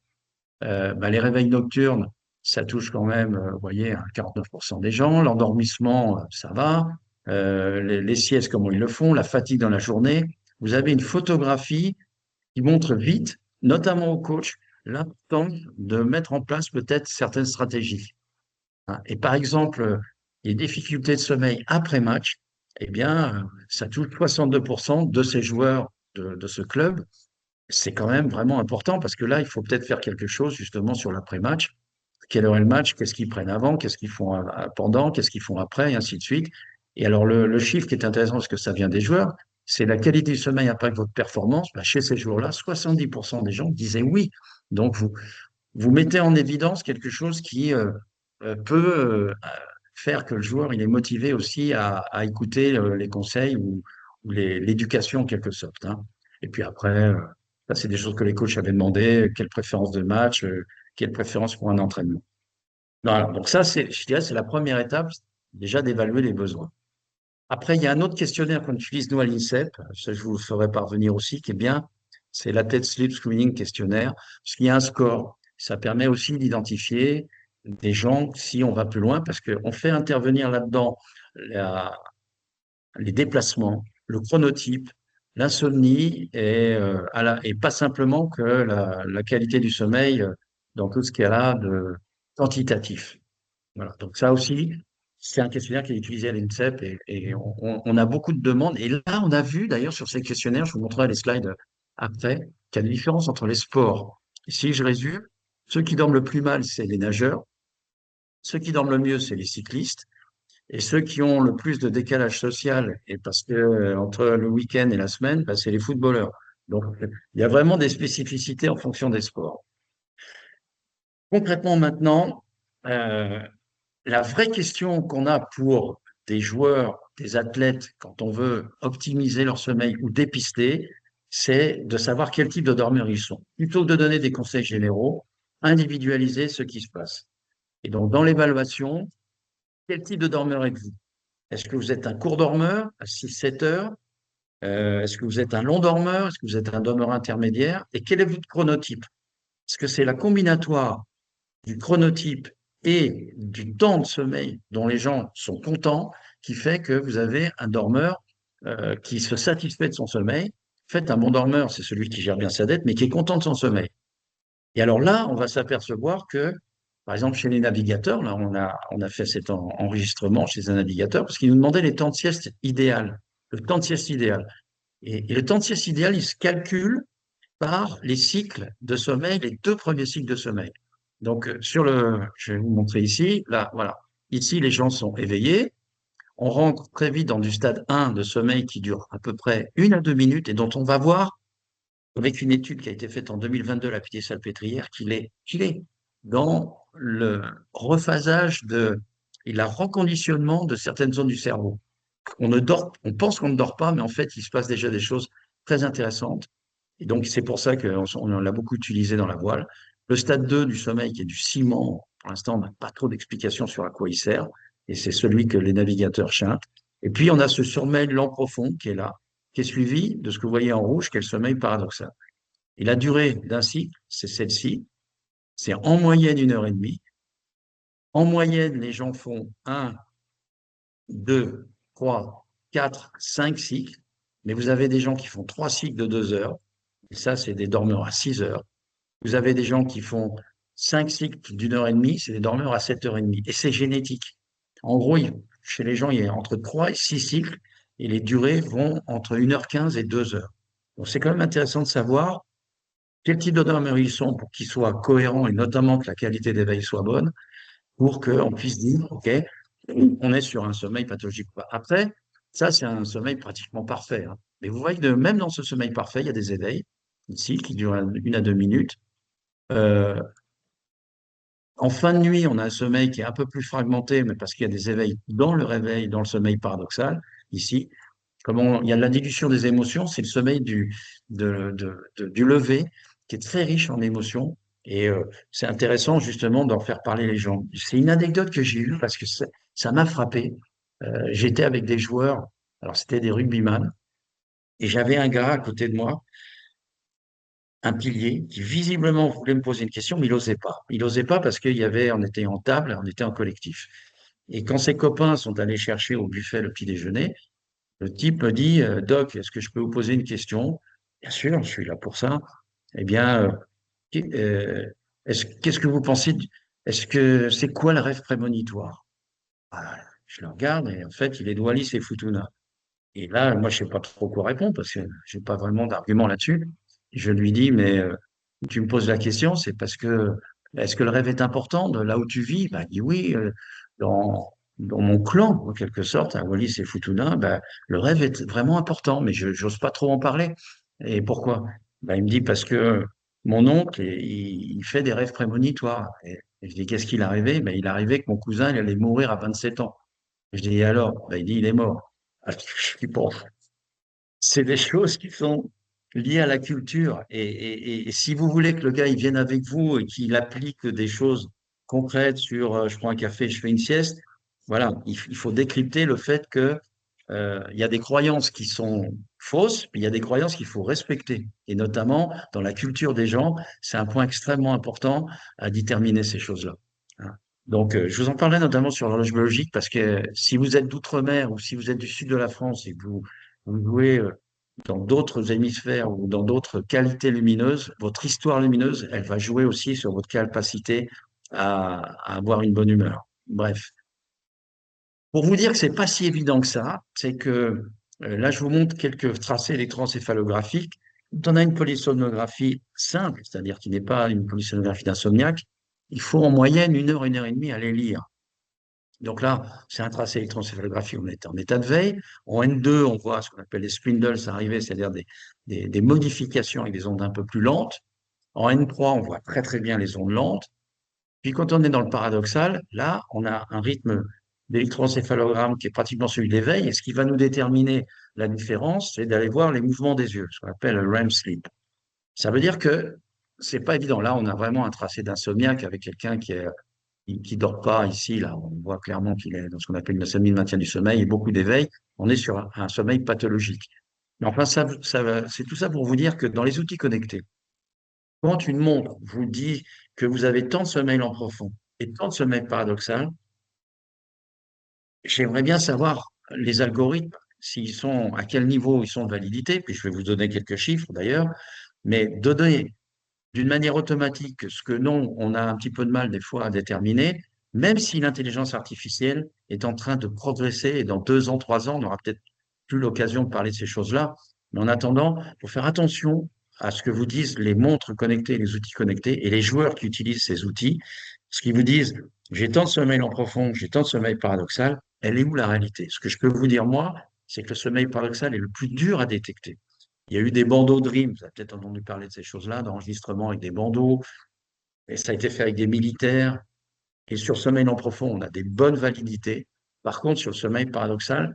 les réveils nocturnes, ça touche quand même, vous voyez, à 49% des gens. L'endormissement, ça va. Les siestes, comment ils le font, la fatigue dans la journée. Vous avez une photographie qui montre vite, notamment au coach, l'importance de mettre en place peut-être certaines stratégies. Et par exemple, les difficultés de sommeil après match, eh bien, ça touche 62% de ces joueurs de ce club. C'est quand même vraiment important parce que là, il faut peut-être faire quelque chose justement sur l'après-match. Quelle heure est le match? Qu'est-ce qu'ils prennent avant? Qu'est-ce qu'ils font pendant? Qu'est-ce qu'ils font après? Et ainsi de suite. Et alors, le chiffre qui est intéressant, parce que ça vient des joueurs, c'est la qualité du sommeil impacte votre performance. Chez ces joueurs-là, 70% des gens disaient oui. Donc, vous mettez en évidence quelque chose qui peut faire que le joueur il est motivé aussi à écouter les conseils ou l'éducation en quelque sorte. Hein. Et puis après, ça, c'est des choses que les coachs avaient demandé, quelle préférence de match, quelle préférence pour un entraînement. Voilà, donc ça, je dirais, c'est la première étape, déjà d'évaluer les besoins. Après, il y a un autre questionnaire qu'on utilise nous à l'INSEP, ça je vous le ferai parvenir aussi, qui est bien, c'est la TED Sleep Screening Questionnaire, parce qu'il y a un score. Ça permet aussi d'identifier des gens si on va plus loin, parce qu'on fait intervenir là-dedans les déplacements, le chronotype, l'insomnie et pas simplement que la qualité du sommeil dans tout ce qu'il y a là de quantitatif. Voilà. Donc ça aussi, c'est un questionnaire qui est utilisé à l'INSEP et on a beaucoup de demandes. Et là, on a vu d'ailleurs sur ces questionnaires, je vous montrerai les slides après, qu'il y a des différences entre les sports. Et si je résume, ceux qui dorment le plus mal, c'est les nageurs. Ceux qui dorment le mieux, c'est les cyclistes. Et ceux qui ont le plus de décalage social, et parce que entre le week-end et la semaine, bah, c'est les footballeurs. Donc, il y a vraiment des spécificités en fonction des sports. Concrètement, maintenant, euh, la vraie question qu'on a pour des joueurs, des athlètes, quand on veut optimiser leur sommeil ou dépister, c'est de savoir quel type de dormeurs ils sont. Plutôt que de donner des conseils généraux, individualiser ce qui se passe. Et donc, dans l'évaluation, quel type de dormeur êtes-vous? Est-ce que vous êtes un court dormeur à 6-7 heures? Est-ce que vous êtes un long dormeur? Est-ce que vous êtes un dormeur intermédiaire? Et quel est votre chronotype? Est-ce que c'est la combinatoire du chronotype et du temps de sommeil dont les gens sont contents qui fait que vous avez un dormeur qui se satisfait de son sommeil? En fait, un bon dormeur, c'est celui qui gère bien sa dette, mais qui est content de son sommeil. Et alors là, on va s'apercevoir que, par exemple, chez les navigateurs, là, on a fait cet enregistrement chez un navigateur parce qu'il nous demandait les temps de sieste idéal, le temps de sieste idéal. Et le temps de sieste idéal, il se calcule par les cycles de sommeil, les 2 premiers cycles de sommeil. Donc, je vais vous montrer ici, là, voilà. Ici, les gens sont éveillés. On rentre très vite dans du stade 1 de sommeil qui dure à peu près 1 à 2 minutes et dont on va voir avec une étude qui a été faite en 2022 à la Pitié-Salpêtrière, qu'il est dans le rephasage et la reconditionnement de certaines zones du cerveau. On pense qu'on ne dort pas, mais en fait, il se passe déjà des choses très intéressantes. Et donc, c'est pour ça qu'on l'a beaucoup utilisé dans la voile. Le stade 2 du sommeil, qui est du ciment, pour l'instant, on n'a pas trop d'explications sur à quoi il sert, et c'est celui que les navigateurs chantent. Et puis, on a ce sommeil lent profond qui est là, qui est suivi de ce que vous voyez en rouge, qui est le sommeil paradoxal. Et la durée d'un cycle, c'est celle-ci, c'est en moyenne 1 heure et demie. En moyenne, les gens font 1, 2, 3, 4, 5 cycles, mais vous avez des gens qui font 3 cycles de 2 heures, et ça, c'est des dormeurs à 6 heures. Vous avez des gens qui font 5 cycles d'1 heure et demie, c'est des dormeurs à 7 heures et demie, et c'est génétique. En gros, chez les gens, il y a entre 3 et 6 cycles, et les durées vont entre 1 h 15 et 2 heures. Donc, c'est quand même intéressant de savoir quel type de dormeurs ils sont pour qu'ils soient cohérents et notamment que la qualité d'éveil soit bonne pour qu'on puisse dire, OK, on est sur un sommeil pathologique ou pas. Après, ça, c'est un sommeil pratiquement parfait, hein. Mais vous voyez que même dans ce sommeil parfait, il y a des éveils, ici, qui durent 1 à 2 minutes. Euh, En fin de nuit, on a un sommeil qui est un peu plus fragmenté, mais parce qu'il y a des éveils dans le réveil, dans le sommeil paradoxal, ici. Il y a de la dilution des émotions, c'est le sommeil du lever qui est très riche en émotions. Et c'est intéressant justement d'en faire parler les gens. C'est une anecdote que j'ai eue parce que ça m'a frappé. J'étais avec des joueurs, alors c'était des rugbyman, et j'avais un gars à côté de moi, un pilier, qui visiblement voulait me poser une question, mais il n'osait pas. Il n'osait pas parce on était en table, on était en collectif. Et quand ses copains sont allés chercher au buffet le petit déjeuner, le type me dit, Doc, est-ce que je peux vous poser une question? Bien sûr, je suis là pour ça. Eh bien, euh, qu'est-ce que vous pensez? Est-ce que c'est quoi le rêve prémonitoire? Ah, je le regarde et en fait, il est de Wallis et Futuna. Et là, moi, je sais pas trop quoi répondre parce que j'ai pas vraiment d'argument là-dessus. Je lui dis, mais tu me poses la question, c'est parce que est-ce que le rêve est important de là où tu vis? Bah, il dit oui, dans mon clan, en quelque sorte, à Wallis et Futuna, bah, le rêve est vraiment important, mais je n'ose pas trop en parler. Et pourquoi? Bah, il me dit parce que mon oncle, il fait des rêves prémonitoires. Et je dis, qu'est-ce qu'il est arrivé? Bah, il est arrivé que mon cousin, il allait mourir à 27 ans. Je dis, et alors? Bah, il dit, il est mort. Ah, je dis, bon, c'est des choses qui sont liées à la culture. Et si vous voulez que le gars il vienne avec vous et qu'il applique des choses concrètes sur je prends un café, je fais une sieste, voilà, il faut décrypter le fait que il y a des croyances qui sont fausses, puis il y a des croyances qu'il faut respecter. Et notamment dans la culture des gens, c'est un point extrêmement important à déterminer ces choses-là, hein. Donc, je vous en parlerai notamment sur l'horloge biologique parce que si vous êtes d'outre-mer ou si vous êtes du sud de la France et que vous jouez dans d'autres hémisphères ou dans d'autres qualités lumineuses, votre histoire lumineuse, elle va jouer aussi sur votre capacité à avoir une bonne humeur. Bref. Pour vous dire que c'est pas si évident que ça, c'est que là, je vous montre quelques tracés électroencéphalographiques. Quand on a une polysomnographie simple, c'est-à-dire qui n'est pas une polysomnographie d'insomniaque, il faut en moyenne 1 heure et demie à les lire. Donc là, c'est un tracé électroencéphalographie, on est en état de veille. En N2, on voit ce qu'on appelle les spindles arriver, c'est-à-dire des modifications avec des ondes un peu plus lentes. En N3, on voit très très bien les ondes lentes. Puis quand on est dans le paradoxal, là, on a un rythme d'électroencéphalogramme qui est pratiquement celui de l'éveil. Et ce qui va nous déterminer la différence, c'est d'aller voir les mouvements des yeux, ce qu'on appelle le REM sleep. Ça veut dire que c'est pas évident. Là, on a vraiment un tracé d'insomniaque avec quelqu'un qui dort pas ici. Là, on voit clairement qu'il est dans ce qu'on appelle une insomnie de maintien du sommeil et beaucoup d'éveil. On est sur un sommeil pathologique. Mais enfin, c'est tout ça pour vous dire que dans les outils connectés, quand une montre vous dit que vous avez tant de sommeil en profond et tant de sommeil paradoxal, j'aimerais bien savoir les algorithmes, s'ils sont, à quel niveau ils sont de validité, puis je vais vous donner quelques chiffres d'ailleurs, mais donner d'une manière automatique ce que non, on a un petit peu de mal des fois à déterminer, même si l'intelligence artificielle est en train de progresser et dans 2 ans, 3 ans, on aura peut-être plus l'occasion de parler de ces choses-là. Mais en attendant, il faut faire attention à ce que vous disent les montres connectées, les outils connectés et les joueurs qui utilisent ces outils. Ce qu'ils vous disent, j'ai tant de sommeil en profond, j'ai tant de sommeil paradoxal, elle est où la réalité? Ce que je peux vous dire, moi, c'est que le sommeil paradoxal est le plus dur à détecter. Il y a eu des bandeaux Dream, vous avez peut-être entendu parler de ces choses-là, d'enregistrement avec des bandeaux, et ça a été fait avec des militaires. Et sur le sommeil non profond, on a des bonnes validités. Par contre, sur le sommeil paradoxal,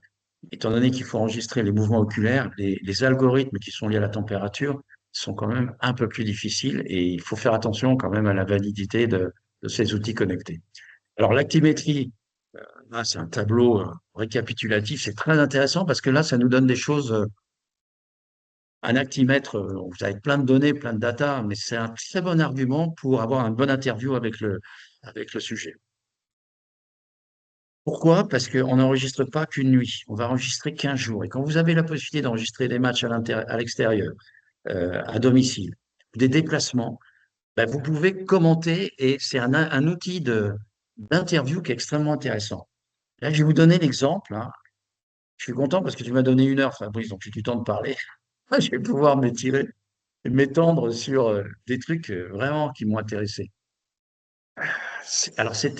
étant donné qu'il faut enregistrer les mouvements oculaires, les algorithmes qui sont liés à la température sont quand même un peu plus difficiles et il faut faire attention quand même à la validité de ces outils connectés. Alors, l'actimétrie, là, c'est un tableau récapitulatif, c'est très intéressant parce que là, ça nous donne des choses. Un actimètre, vous avez plein de données, plein de data, mais c'est un très bon argument pour avoir une bonne interview avec le sujet. Pourquoi? Parce qu'on n'enregistre pas qu'une nuit, on va enregistrer 15 jours. Et quand vous avez la possibilité d'enregistrer des matchs à l'extérieur, à domicile, des déplacements, ben, vous pouvez commenter et c'est un outil d'interview qui est extrêmement intéressant. Là, je vais vous donner l'exemple, hein. Je suis content parce que tu m'as donné 1 heure, Fabrice, donc j'ai du temps de parler. Je vais pouvoir m'étendre sur des trucs vraiment qui m'ont intéressé. Alors, c'est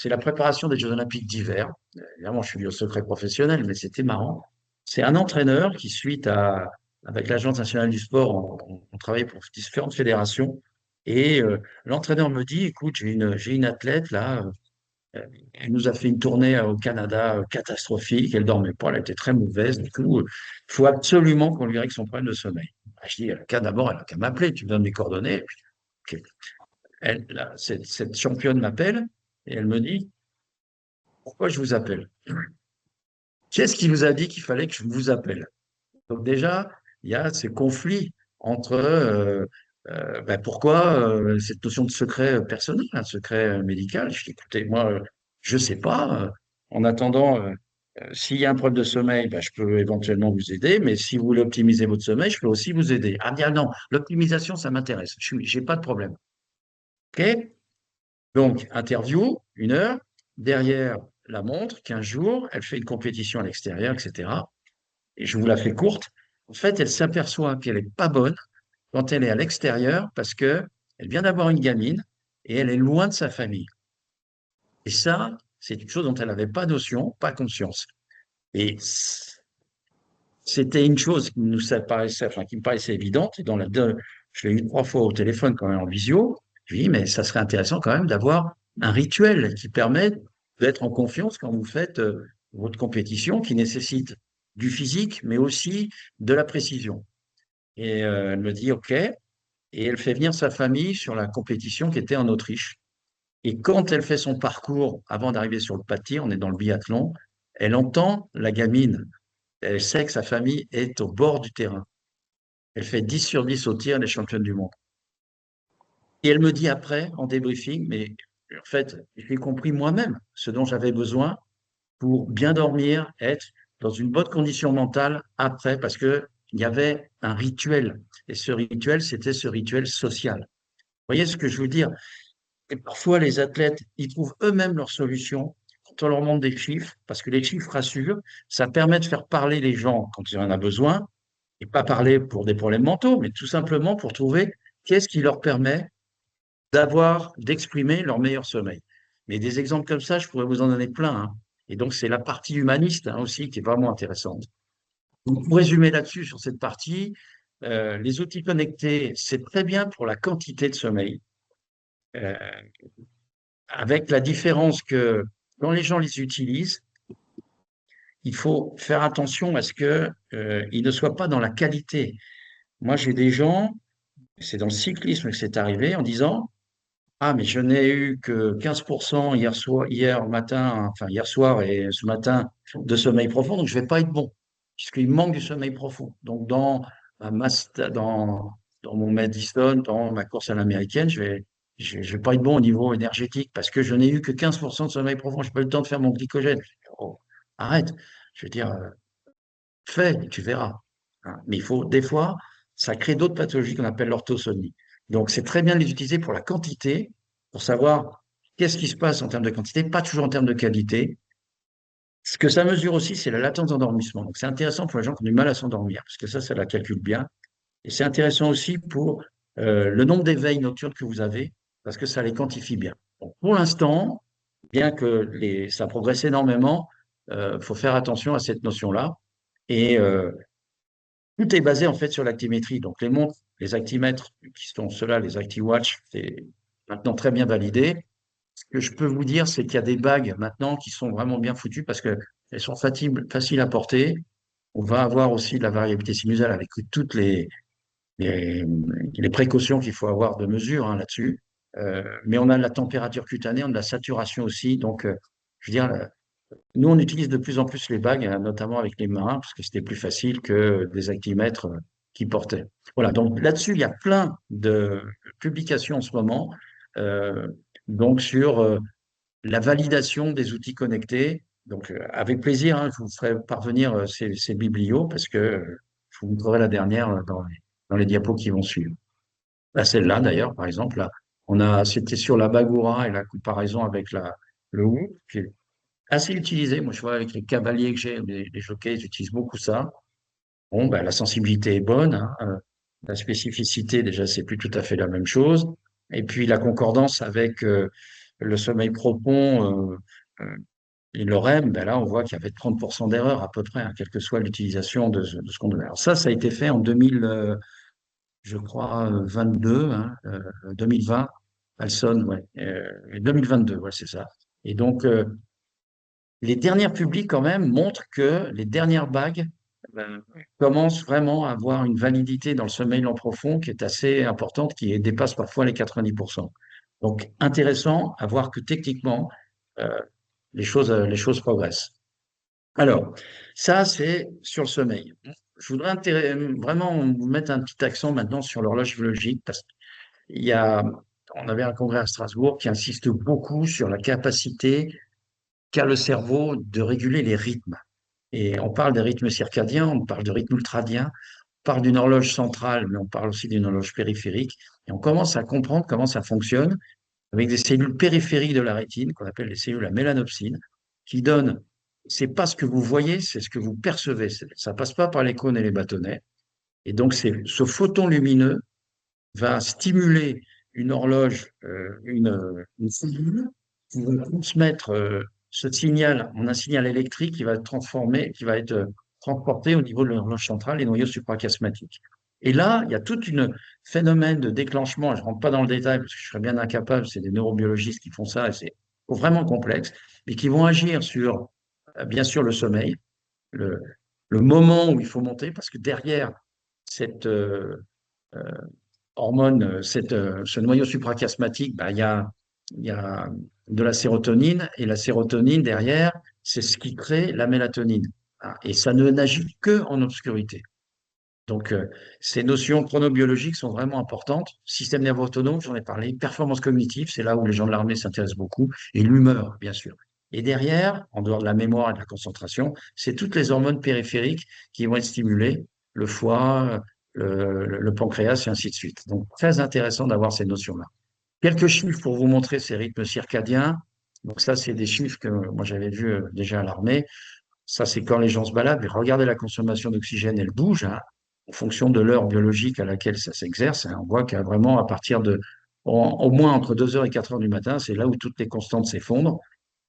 la préparation des Jeux Olympiques d'hiver. Évidemment, je suis lié au secret professionnel, mais c'était marrant. C'est un entraîneur qui, avec l'Agence nationale du sport, on travaille pour différentes fédérations. Et l'entraîneur me dit, écoute, j'ai une athlète là, elle nous a fait une tournée au Canada catastrophique, elle dormait pas, elle était très mauvaise. Du coup, il faut absolument qu'on lui règle son problème de sommeil. Ah, je dis, d'abord, elle a qu'à m'appeler, tu me donnes mes coordonnées. Ok. Cette championne m'appelle et elle me dit, pourquoi je vous appelle? Qu'est-ce qui vous a dit qu'il fallait que je vous appelle? Donc déjà, il y a ces conflits entre ben pourquoi cette notion de secret personnel, un secret médical. Je dis, écoutez, moi, je sais pas. En attendant, s'il y a un problème de sommeil, ben, je peux éventuellement vous aider, mais si vous voulez optimiser votre sommeil, je peux aussi vous aider. Ah bien non, l'optimisation, ça m'intéresse. Je n'ai pas de problème. OK? Donc, interview, 1 heure. Derrière la montre, 15 jours. Elle fait une compétition à l'extérieur, etc. Et je vous la fais courte. En fait, elle s'aperçoit qu'elle n'est pas bonne quand elle est à l'extérieur parce que elle vient d'avoir une gamine et elle est loin de sa famille. Et ça, c'est une chose dont elle n'avait pas notion, pas conscience. Et c'était une chose qui qui me paraissait évidente. Et je l'ai eu 3 fois au téléphone quand même en visio. Je lui ai dit, mais ça serait intéressant quand même d'avoir un rituel qui permet d'être en confiance quand vous faites votre compétition qui nécessite du physique, mais aussi de la précision. Et elle me dit OK. Et elle fait venir sa famille sur la compétition qui était en Autriche. Et quand elle fait son parcours avant d'arriver sur le papier, on est dans le biathlon, elle entend la gamine. Elle sait que sa famille est au bord du terrain. Elle fait 10 sur 10 au tir, elle est championne du monde. Et elle me dit après, en débriefing, mais en fait, j'ai compris moi-même ce dont j'avais besoin pour bien dormir, être dans une bonne condition mentale après, parce qu'il y avait un rituel. Et ce rituel, c'était ce rituel social. Vous voyez ce que je veux dire? Et parfois, les athlètes, ils trouvent eux-mêmes leur solution quand on leur montre des chiffres, parce que les chiffres rassurent, ça permet de faire parler les gens quand ils en ont besoin, et pas parler pour des problèmes mentaux, mais tout simplement pour trouver qu'est-ce qui leur permet d'exprimer leur meilleur sommeil. Mais des exemples comme ça, je pourrais vous en donner plein, hein. Et donc, c'est la partie humaniste, hein, aussi qui est vraiment intéressante. Donc, pour résumer là-dessus, sur cette partie, les outils connectés, c'est très bien pour la quantité de sommeil, euh, avec la différence que quand les gens les utilisent, il faut faire attention à ce que, ils ne soient pas dans la qualité. Moi, j'ai des gens, c'est dans le cyclisme que c'est arrivé, en disant, ah, mais je n'ai eu que 15% hier soir, hier matin, enfin hier soir et ce matin de sommeil profond, donc je vais pas être bon, puisqu'il me manque du sommeil profond. Donc dans mon Madison, dans ma course à l'américaine, je vais pas être bon au niveau énergétique parce que je n'ai eu que 15% de sommeil profond. Je n'ai pas eu le temps de faire mon glycogène. Oh, arrête. Je veux dire, fais, tu verras. Hein. Mais il faut, des fois, ça crée d'autres pathologies qu'on appelle l'orthosomnie. Donc, c'est très bien de les utiliser pour la quantité, pour savoir qu'est-ce qui se passe en termes de quantité, pas toujours en termes de qualité. Ce que ça mesure aussi, c'est la latence d'endormissement. Donc, c'est intéressant pour les gens qui ont du mal à s'endormir, parce que ça la calcule bien. Et c'est intéressant aussi pour le nombre d'éveils nocturnes que vous avez, parce que ça les quantifie bien. Donc, pour l'instant, bien que ça progresse énormément, il faut faire attention à cette notion-là. Et tout est basé en fait sur l'actimétrie. Donc les montres, les actimètres, qui sont ceux-là, les ActiWatch, c'est maintenant très bien validé. Ce que je peux vous dire, c'est qu'il y a des bagues maintenant qui sont vraiment bien foutues parce qu'elles sont faciles à porter. On va avoir aussi de la variabilité sinusale avec toutes les, les précautions qu'il faut avoir de mesure, hein, là-dessus. Mais on a de la température cutanée, on a de la saturation aussi. Donc, je veux dire, nous, on utilise de plus en plus les bagues, hein, notamment avec les marins, parce que c'était plus facile que des actimètres qui portaient. Voilà, donc là-dessus, il y a plein de publications en ce moment, euh, donc sur la validation des outils connectés. Donc, avec plaisir, hein, je vous ferai parvenir ces biblios, parce que je vous montrerai la dernière dans les diapos qui vont suivre. Là, celle-là, d'ailleurs, par exemple, là, c'était sur la Bagura et la comparaison avec le Whoop, qui est assez utilisé. Moi, je vois avec les cavaliers que j'ai, les jockeys, ils utilisent beaucoup ça. Bon, ben, la sensibilité est bonne, hein. La spécificité, déjà, c'est plus tout à fait la même chose. Et puis, la concordance avec le sommeil profond euh, et le REM, ben là, on voit qu'il y avait 30% d'erreur à peu près, hein, quelle que soit l'utilisation de ce qu'on donnait. Alors ça a été fait en 2000, je crois, 22, hein, 2020, Alson, ouais, 2022, ouais, c'est ça. Et donc, les dernières publiques, quand même, montrent que les dernières bagues commencent vraiment à avoir une validité dans le sommeil lent profond qui est assez importante, qui dépasse parfois les 90%. Donc, intéressant à voir que techniquement, euh, les choses progressent. Alors, ça, c'est sur le sommeil. Je voudrais vraiment vous mettre un petit accent maintenant sur l'horloge biologique, parce qu'il y a, on avait un congrès à Strasbourg qui insiste beaucoup sur la capacité qu'a le cerveau de réguler les rythmes. Et on parle des rythmes circadiens, on parle de rythme ultradien, on parle d'une horloge centrale, mais on parle aussi d'une horloge périphérique. Et on commence à comprendre comment ça fonctionne avec des cellules périphériques de la rétine, qu'on appelle les cellules à mélanopsine, qui donnent, c'est pas ce que vous voyez, c'est ce que vous percevez. Ça passe pas par les cônes et les bâtonnets. Et donc, ce photon lumineux va stimuler une horloge, une cellule qui va transmettre ce signal en un signal électrique qui va être transformé, qui va être transporté au niveau de l'horloge centrale et noyau suprachiasmatique. Et là, il y a tout un phénomène de déclenchement. Je ne rentre pas dans le détail parce que je serais bien incapable. C'est des neurobiologistes qui font ça et c'est vraiment complexe, mais qui vont agir sur, bien sûr, le sommeil, le, le moment où il faut monter, parce que derrière cette euh, hormone, ce noyau suprachiasmatique, bah, il y a de la sérotonine, et la sérotonine, derrière, c'est ce qui crée la mélatonine. Ah, et ça ne n'agit que en obscurité. Donc, ces notions chronobiologiques sont vraiment importantes. Système nerveux autonome, j'en ai parlé. Performance cognitive, c'est là où les gens de l'armée s'intéressent beaucoup. Et l'humeur, bien sûr. Et derrière, en dehors de la mémoire et de la concentration, c'est toutes les hormones périphériques qui vont être stimulées, le foie, le pancréas et ainsi de suite. Donc, très intéressant d'avoir ces notions-là. Quelques chiffres pour vous montrer ces rythmes circadiens. Donc, ça, c'est des chiffres que moi j'avais vus déjà à l'armée. Ça, c'est quand les gens se baladent. Mais regardez la consommation d'oxygène, elle bouge, hein, en fonction de l'heure biologique à laquelle ça s'exerce. Hein. On voit qu'à vraiment, à partir de au moins entre 2 heures et 4 heures du matin, c'est là où toutes les constantes s'effondrent,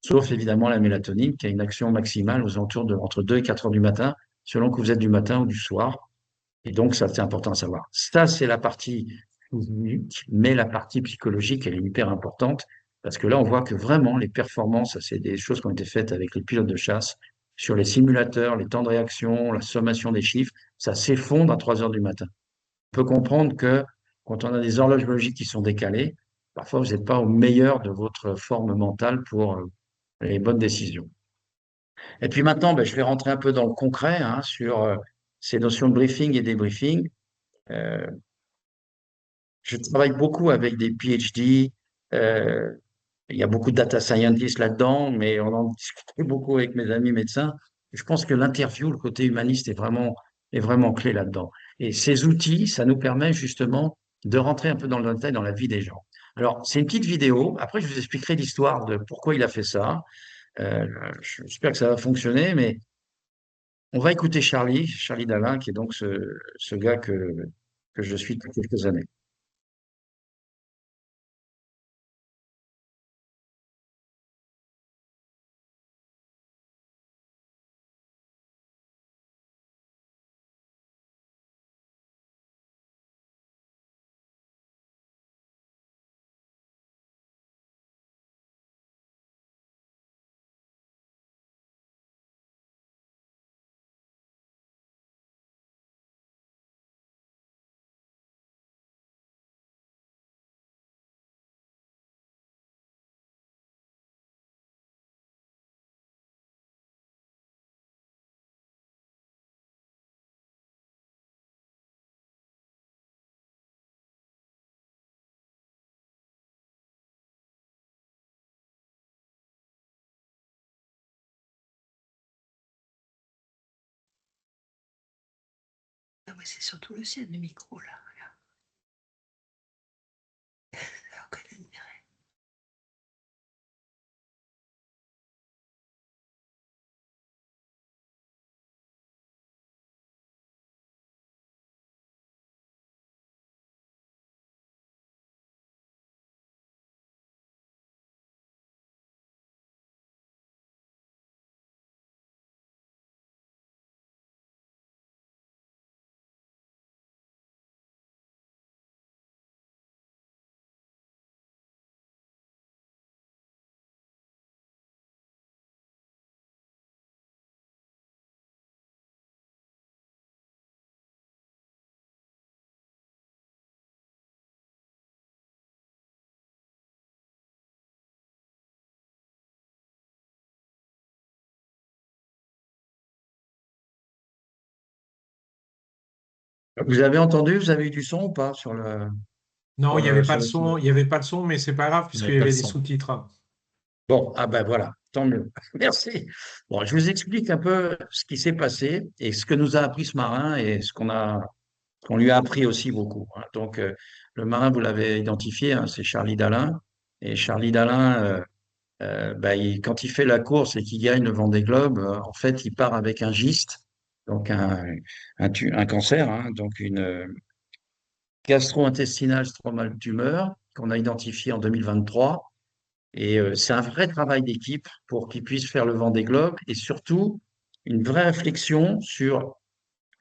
sauf évidemment la mélatonine qui a une action maximale aux alentours de entre 2 et 4 heures du matin, selon que vous êtes du matin ou du soir. Et donc, ça, c'est important à savoir. Ça, c'est la partie physique, mais la partie psychologique, elle est hyper importante parce que là, on voit que vraiment, les performances, c'est des choses qui ont été faites avec les pilotes de chasse sur les simulateurs, les temps de réaction, la sommation des chiffres, ça s'effondre à 3 heures du matin. On peut comprendre que quand on a des horloges biologiques qui sont décalées, parfois, vous n'êtes pas au meilleur de votre forme mentale pour les bonnes décisions. Et puis maintenant, ben, je vais rentrer un peu dans le concret hein, sur ces notions de briefing et débriefing. Euh, je travaille beaucoup avec des PhD. euh, il y a beaucoup de data scientists là-dedans, mais on en discute beaucoup avec mes amis médecins. Je pense que l'interview, le côté humaniste est vraiment clé là-dedans. Et ces outils, ça nous permet justement de rentrer un peu dans le détail dans la vie des gens. Alors, c'est une petite vidéo. Après, je vous expliquerai l'histoire de pourquoi il a fait ça. Euh, J'espère que ça va fonctionner, mais on va écouter Charlie Dalin, qui est donc ce gars que je suis depuis quelques années. Ah ouais, c'est surtout le sien, le micro, là. Regarde. Alors que la lumière Vous avez entendu, vous avez eu du son ou pas sur Non, il n'y avait pas sur de le site? son, il n'y avait pas de son, mais c'est pas grave Il puisqu'il n'avait y pas le avait des son. sous-titres. Bon, ah ben voilà, tant mieux. Merci. Bon, je vous explique un peu ce qui s'est passé et ce que nous a appris ce marin et qu'on lui a appris aussi beaucoup. Hein. Donc, le marin, vous l'avez identifié, hein, c'est Charlie Dalin. Et Charlie Dalin, ben, quand il fait la course et qu'il gagne le Vendée Globe, en fait, il part avec un giste, donc un cancer, hein, donc une gastro-intestinale stromal tumeur qu'on a identifié en 2023. Et c'est un vrai travail d'équipe pour qu'il puisse faire le Vendée Globe et surtout une vraie réflexion sur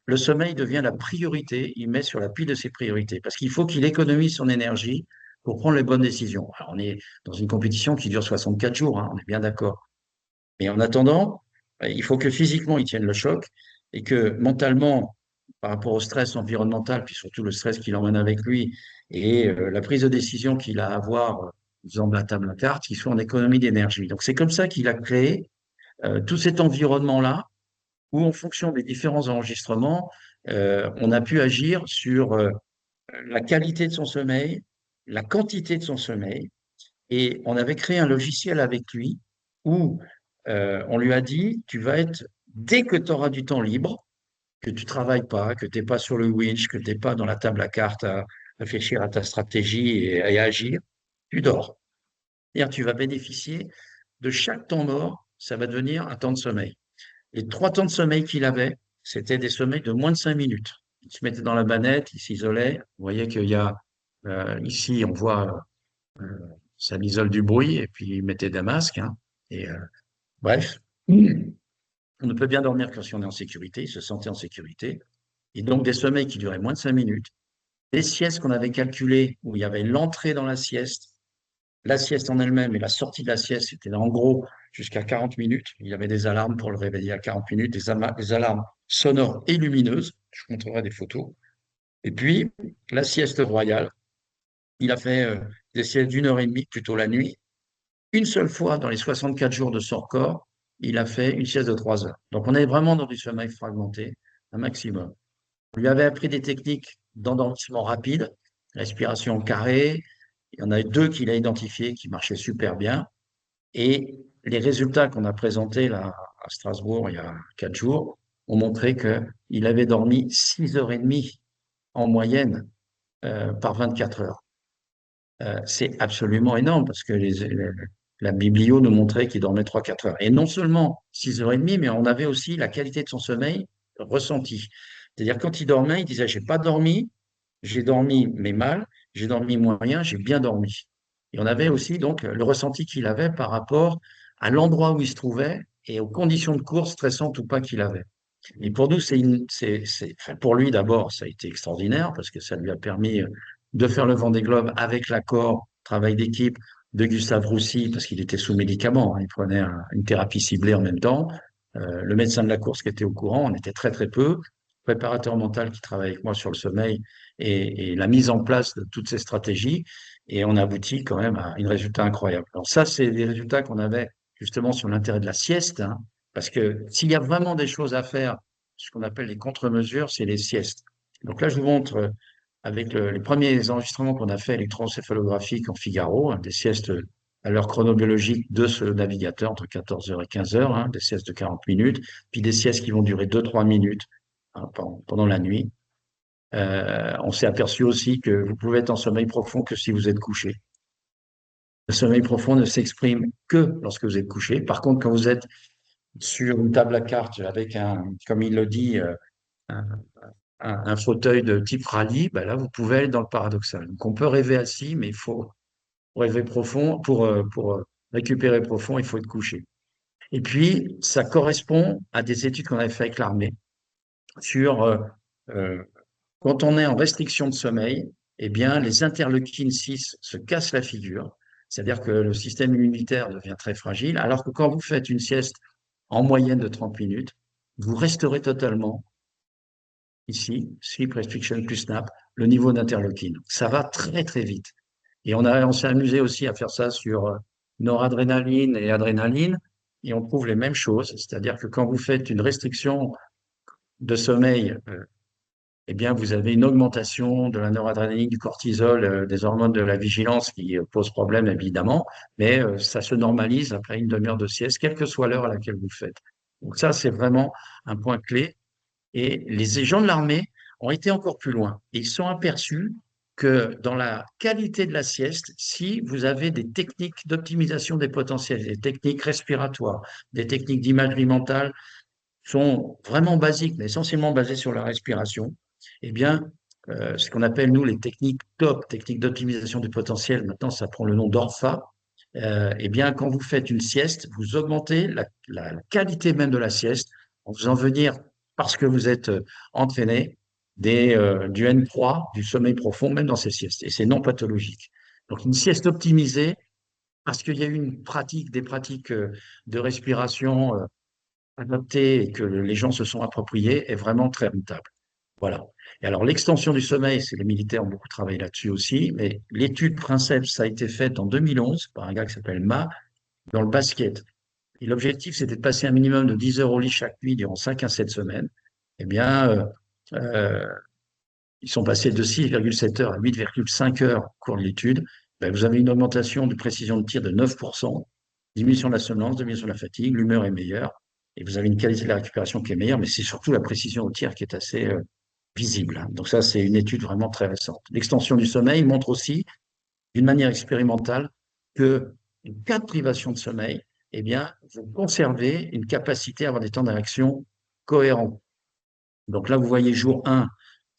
le sommeil devient la priorité. Il met sur la pile de ses priorités parce qu'il faut qu'il économise son énergie pour prendre les bonnes décisions. Alors, on est dans une compétition qui dure 64 jours, hein, on est bien d'accord. Mais en attendant, il faut que physiquement il tienne le choc et que mentalement, par rapport au stress environnemental, puis surtout le stress qu'il emmène avec lui et la prise de décision qu'il a à avoir en faisant de la table à cartes, qu'il soit en économie d'énergie. Donc c'est comme ça qu'il a créé tout cet environnement-là où en fonction des différents enregistrements, on a pu agir sur la qualité de son sommeil, la quantité de son sommeil, et on avait créé un logiciel avec lui où on lui a dit, tu vas être, dès que tu auras du temps libre, que tu travailles pas, que tu n'es pas sur le winch, que tu n'es pas dans la table à cartes à réfléchir à ta stratégie et à agir, tu dors. C'est-à-dire tu vas bénéficier de chaque temps mort, ça va devenir un temps de sommeil. Les 3 temps de sommeil qu'il avait, c'était des sommeils de moins de 5 minutes. Il se mettait dans la banette, il s'isolait. Vous voyez qu'il y a Ici, on voit, ça m'isole du bruit et puis mettez des masques. Hein, et bref, on ne peut bien dormir que si on est en sécurité, se sentait en sécurité. Et donc des sommeils qui duraient moins de 5 minutes. Des siestes qu'on avait calculées où il y avait l'entrée dans la sieste en elle-même et la sortie de la sieste, c'était en gros jusqu'à 40 minutes. Il y avait des alarmes pour le réveiller à 40 minutes, des alarmes sonores et lumineuses. Je vous montrerai des photos. Et puis, la sieste royale, il a fait des siestes d'1 heure et demie, plutôt la nuit. Une seule fois dans les 64 jours de son record, il a fait une sieste de 3 heures. Donc, on est vraiment dans du sommeil fragmenté, un maximum. On lui avait appris des techniques d'endormissement rapide, respiration carrée. Il y en a deux qu'il a identifiées qui marchaient super bien. Et les résultats qu'on a présentés là à Strasbourg il y a 4 jours ont montré qu'il avait dormi 6 heures et demie en moyenne par 24 heures. C'est absolument énorme parce que la biblio nous montrait qu'il dormait 3-4 heures. Et non seulement 6 heures et demie, mais on avait aussi la qualité de son sommeil ressentie. C'est-à-dire quand il dormait, il disait, j'ai pas dormi, j'ai dormi mais mal, j'ai dormi moyen, j'ai bien dormi. Et on avait aussi donc le ressenti qu'il avait par rapport à l'endroit où il se trouvait et aux conditions de course stressantes ou pas qu'il avait. Et pour nous, enfin, pour lui d'abord, ça a été extraordinaire parce que ça lui a permis de faire le Vendée Globe avec l'accord, travail d'équipe de Gustave Roussy parce qu'il était sous médicaments. Hein, il prenait une thérapie ciblée en même temps. Le médecin de la course qui était au courant, on était très très peu. Préparateur mental qui travaille avec moi sur le sommeil et la mise en place de toutes ces stratégies. Et on aboutit quand même à un résultat incroyable. Alors ça, c'est des résultats qu'on avait justement sur l'intérêt de la sieste. Hein, parce que s'il y a vraiment des choses à faire, ce qu'on appelle les contre-mesures, c'est les siestes. Donc là, je vous montre avec les premiers enregistrements qu'on a fait électroencéphalographiques en Figaro, hein, des siestes à l'heure chronobiologique de ce navigateur entre 14 heures et 15 heures, hein, des siestes de 40 minutes, puis des siestes qui vont durer 2-3 minutes hein, pendant la nuit. On s'est aperçu aussi que vous pouvez être en sommeil profond que si vous êtes couché. Le sommeil profond ne s'exprime que lorsque vous êtes couché. Par contre, quand vous êtes sur une table à cartes avec comme il le dit, un, un fauteuil de type rallye, ben là, vous pouvez aller dans le paradoxal. Donc, on peut rêver assis, mais il faut rêver profond. Pour récupérer profond, il faut être couché. Et puis, ça correspond à des études qu'on avait fait avec l'armée sur euh, quand on est en restriction de sommeil, eh bien, les interleukines 6 se cassent la figure. C'est-à-dire que le système immunitaire devient très fragile, alors que quand vous faites une sieste en moyenne de 30 minutes, vous resterez totalement, ici, sleep restriction plus SNAP, le niveau d'interleukine. Ça va très, très vite. Et on s'est amusé aussi à faire ça sur noradrénaline et adrénaline, et on trouve les mêmes choses. C'est-à-dire que quand vous faites une restriction de sommeil, eh bien, vous avez une augmentation de la noradrénaline, du cortisol, des hormones de la vigilance qui pose problème évidemment, mais ça se normalise après une demi-heure de sieste, quelle que soit l'heure à laquelle vous le faites. Donc ça, c'est vraiment un point clé. Et les gens de l'armée ont été encore plus loin. Ils sont aperçus que dans la qualité de la sieste, si vous avez des techniques d'optimisation des potentiels, des techniques respiratoires, des techniques d'imagerie mentale, sont vraiment basiques, mais essentiellement basées sur la respiration, eh bien, ce qu'on appelle, nous, les techniques TOP, techniques d'optimisation du potentiel, maintenant, ça prend le nom d'ORFA, eh bien, quand vous faites une sieste, vous augmentez la qualité même de la sieste en faisant venir, parce que vous êtes entraîné, du N3, du sommeil profond, même dans ces siestes. Et c'est non pathologique. Donc, une sieste optimisée, parce qu'il y a eu des pratiques de respiration adaptée et que les gens se sont appropriés, est vraiment très rentable. Voilà. Et alors, l'extension du sommeil, c'est les militaires ont beaucoup travaillé là-dessus aussi, mais l'étude Princeps, ça a été faite en 2011 par un gars qui s'appelle Ma, dans le basket. Et l'objectif, c'était de passer un minimum de 10 heures au lit chaque nuit durant 5 à 7 semaines. Eh bien, euh, ils sont passés de 6,7 heures à 8,5 heures au cours de l'étude. Ben, vous avez une augmentation de précision de tir de 9%, diminution de la somnolence, diminution de la fatigue, l'humeur est meilleure, et vous avez une qualité de la récupération qui est meilleure, mais c'est surtout la précision au tir qui est assez visible. Hein. Donc ça, c'est une étude vraiment très récente. L'extension du sommeil montre aussi, d'une manière expérimentale, que en cas de privation de sommeil, eh bien, vous conservez une capacité à avoir des temps d'érection cohérents. Donc là, vous voyez jour 1,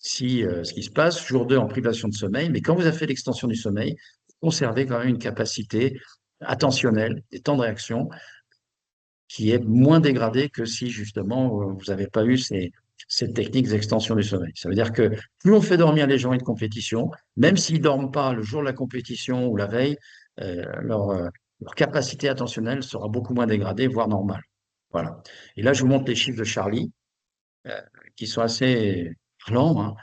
ce qui se passe. Jour 2 en privation de sommeil, mais quand vous avez fait l'extension du sommeil, vous conservez quand même une capacité attentionnelle, des temps de réaction qui est moins dégradée que si justement vous n'avez pas eu ces techniques d'extension du sommeil. Ça veut dire que plus on fait dormir les gens à une compétition, même s'ils ne dorment pas le jour de la compétition ou la veille, leur capacité attentionnelle sera beaucoup moins dégradée, voire normale. Voilà. Et là, je vous montre les chiffres de Charlie, euh, qui sont assez parlants, hein,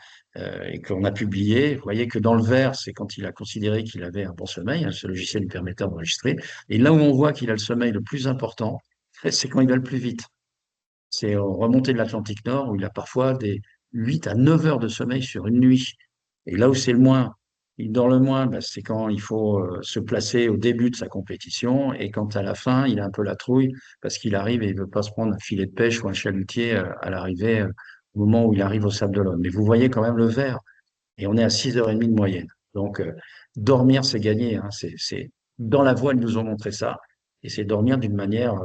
et qu'on a publiés. Vous voyez que dans le vert, c'est quand il a considéré qu'il avait un bon sommeil, hein, ce logiciel lui permettait d'enregistrer. Et là où on voit qu'il a le sommeil le plus important, c'est quand il va le plus vite. C'est en remontée de l'Atlantique Nord où il a parfois des 8 à 9 heures de sommeil sur une nuit. Et là où c'est le moins, il dort le moins, ben, c'est quand il faut se placer au début de sa compétition et quand à la fin, il a un peu la trouille parce qu'il arrive et il ne veut pas se prendre un filet de pêche ou un chalutier à l'arrivée, au moment où il arrive au Sable d'Olonne. Mais vous voyez quand même le vert et on est à 6h30 de moyenne. Donc, dormir, c'est gagner, hein. Dans la voile, ils nous ont montré ça et c'est dormir d'une manière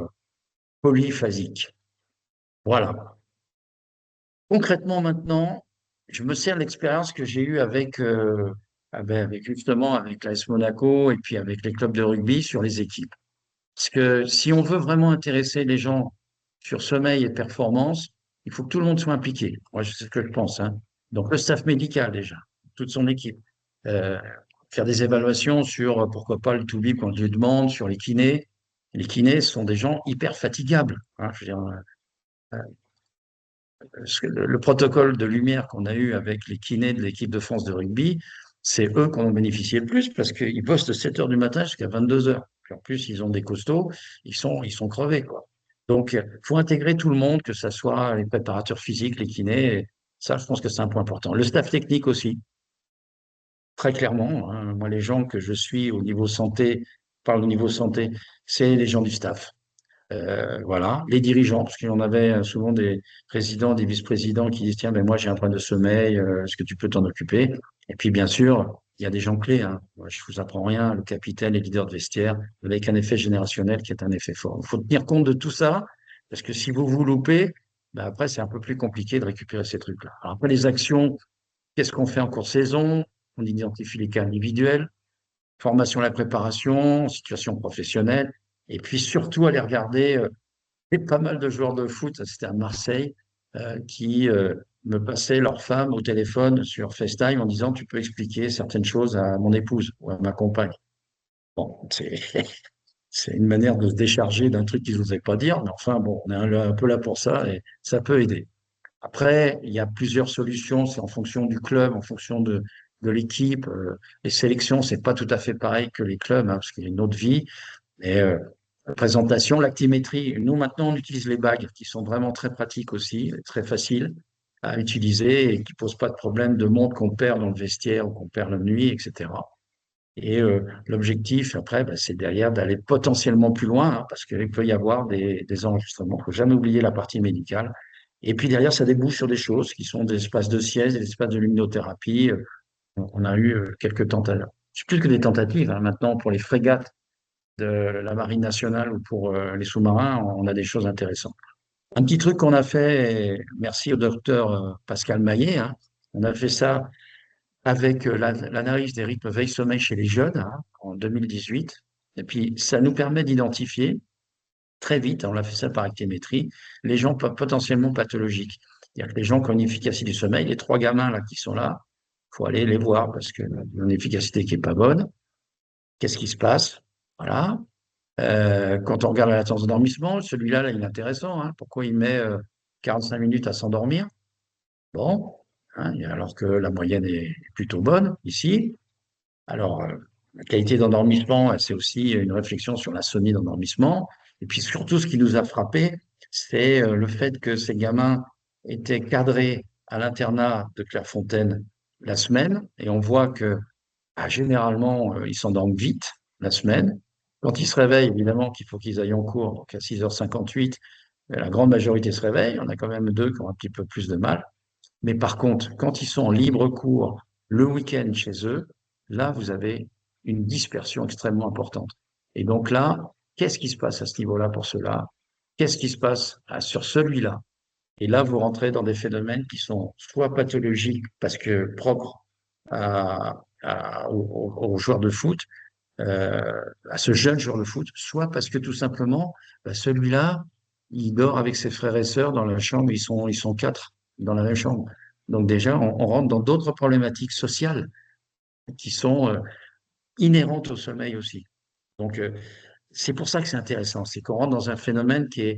polyphasique. Voilà. Concrètement, maintenant, je me sers de l'expérience que j'ai eue avec justement avec l'AS Monaco et puis avec les clubs de rugby sur les équipes. Parce que si on veut vraiment intéresser les gens sur sommeil et performance, il faut que tout le monde soit impliqué. Moi, c'est ce que je pense, hein. Donc, le staff médical déjà, toute son équipe. Euh, Faire des évaluations sur, pourquoi pas, le to-be quand je lui demande, sur les kinés. Les kinés sont des gens hyper fatigables, hein. Je veux dire, le protocole de lumière qu'on a eu avec les kinés de l'équipe de France de rugby, c'est eux qui en ont bénéficié le plus parce qu'ils bossent de 7 heures du matin jusqu'à 22 heures. Puis en plus, ils ont des costauds, ils sont crevés, quoi. Donc, il faut intégrer tout le monde, que ce soit les préparateurs physiques, les kinés. Ça, je pense que c'est un point important. Le staff technique aussi, très clairement, hein. Moi, les gens que je suis au niveau santé, parle au niveau santé, c'est les gens du staff. Voilà, les dirigeants, parce qu'il y en avait souvent des présidents, des vice-présidents qui disent, tiens, ben moi j'ai un problème de sommeil, est-ce que tu peux t'en occuper? Et puis bien sûr, il y a des gens clés, hein. Moi, je vous apprends rien, le capitaine, les leaders de vestiaire, avec un effet générationnel qui est un effet fort. Il faut tenir compte de tout ça, parce que si vous vous loupez, ben après c'est un peu plus compliqué de récupérer ces trucs-là. Alors après les actions, qu'est-ce qu'on fait en cours de saison? On identifie les cas individuels, formation à la préparation, situation professionnelle, et puis surtout aller regarder et pas mal de joueurs de foot, c'était à Marseille, qui me passaient leur femme au téléphone sur FaceTime en disant tu peux expliquer certaines choses à mon épouse ou à ma compagne. Bon, c'est une manière de se décharger d'un truc qu'ils n'osaient pas dire, mais enfin bon, on est un peu là pour ça et ça peut aider. Après, il y a plusieurs solutions, c'est en fonction du club, en fonction de l'équipe. Les sélections, c'est pas tout à fait pareil que les clubs, hein, parce qu'il y a une autre vie. Et présentation, l'actimétrie. Nous, maintenant, on utilise les bagues qui sont vraiment très pratiques aussi, très faciles à utiliser et qui posent pas de problème de montre qu'on perd dans le vestiaire ou qu'on perd la nuit, etc. Et l'objectif, après, ben, c'est derrière d'aller potentiellement plus loin, hein, parce qu'il peut y avoir des enregistrements. Il ne faut jamais oublier la partie médicale. Et puis derrière, ça débouche sur des choses qui sont des espaces de sieste, des espaces de luminothérapie. On a eu quelques tentatives, plus que des tentatives, hein, maintenant pour les frégates de la Marine nationale ou pour les sous-marins, on a des choses intéressantes. Un petit truc qu'on a fait, et merci au docteur Pascal Maillet, hein, on a fait ça avec l'analyse des rythmes veille-sommeil chez les jeunes, hein, en 2018. Et puis, ça nous permet d'identifier très vite, on a fait ça par actémétrie, les gens potentiellement pathologiques. C'est-à-dire que les gens qui ont une efficacité du sommeil, les 3 gamins là qui sont là, il faut aller les voir parce qu'ils ont une efficacité qui n'est pas bonne. Qu'est-ce qui se passe? Voilà. Quand on regarde la latence d'endormissement, celui-là, là, il est intéressant, hein. Pourquoi il met 45 minutes à s'endormir? Bon, hein, alors que la moyenne est plutôt bonne ici. Alors, la qualité d'endormissement, c'est aussi une réflexion sur la l'insomnie d'endormissement. Et puis surtout, ce qui nous a frappé, c'est le fait que ces gamins étaient cadrés à l'internat de Clairefontaine la semaine. Et on voit que généralement, ils s'endorment vite la semaine. Quand ils se réveillent, évidemment qu'il faut qu'ils aillent en cours, donc à 6h58, la grande majorité se réveille. On a quand même 2 qui ont un petit peu plus de mal. Mais par contre, quand ils sont en libre cours le week-end chez eux, là, vous avez une dispersion extrêmement importante. Et donc là, qu'est-ce qui se passe à ce niveau-là pour ceux-là? Qu'est-ce qui se passe sur celui-là? Et là, vous rentrez dans des phénomènes qui sont soit pathologiques parce que propres aux joueurs de foot, à ce jeune joueur de foot, soit parce que tout simplement, bah, celui-là, il dort avec ses frères et sœurs dans la chambre, ils sont quatre dans la même chambre. Donc déjà, on rentre dans d'autres problématiques sociales qui sont inhérentes au sommeil aussi. Donc, c'est pour ça que c'est intéressant, c'est qu'on rentre dans un phénomène qui est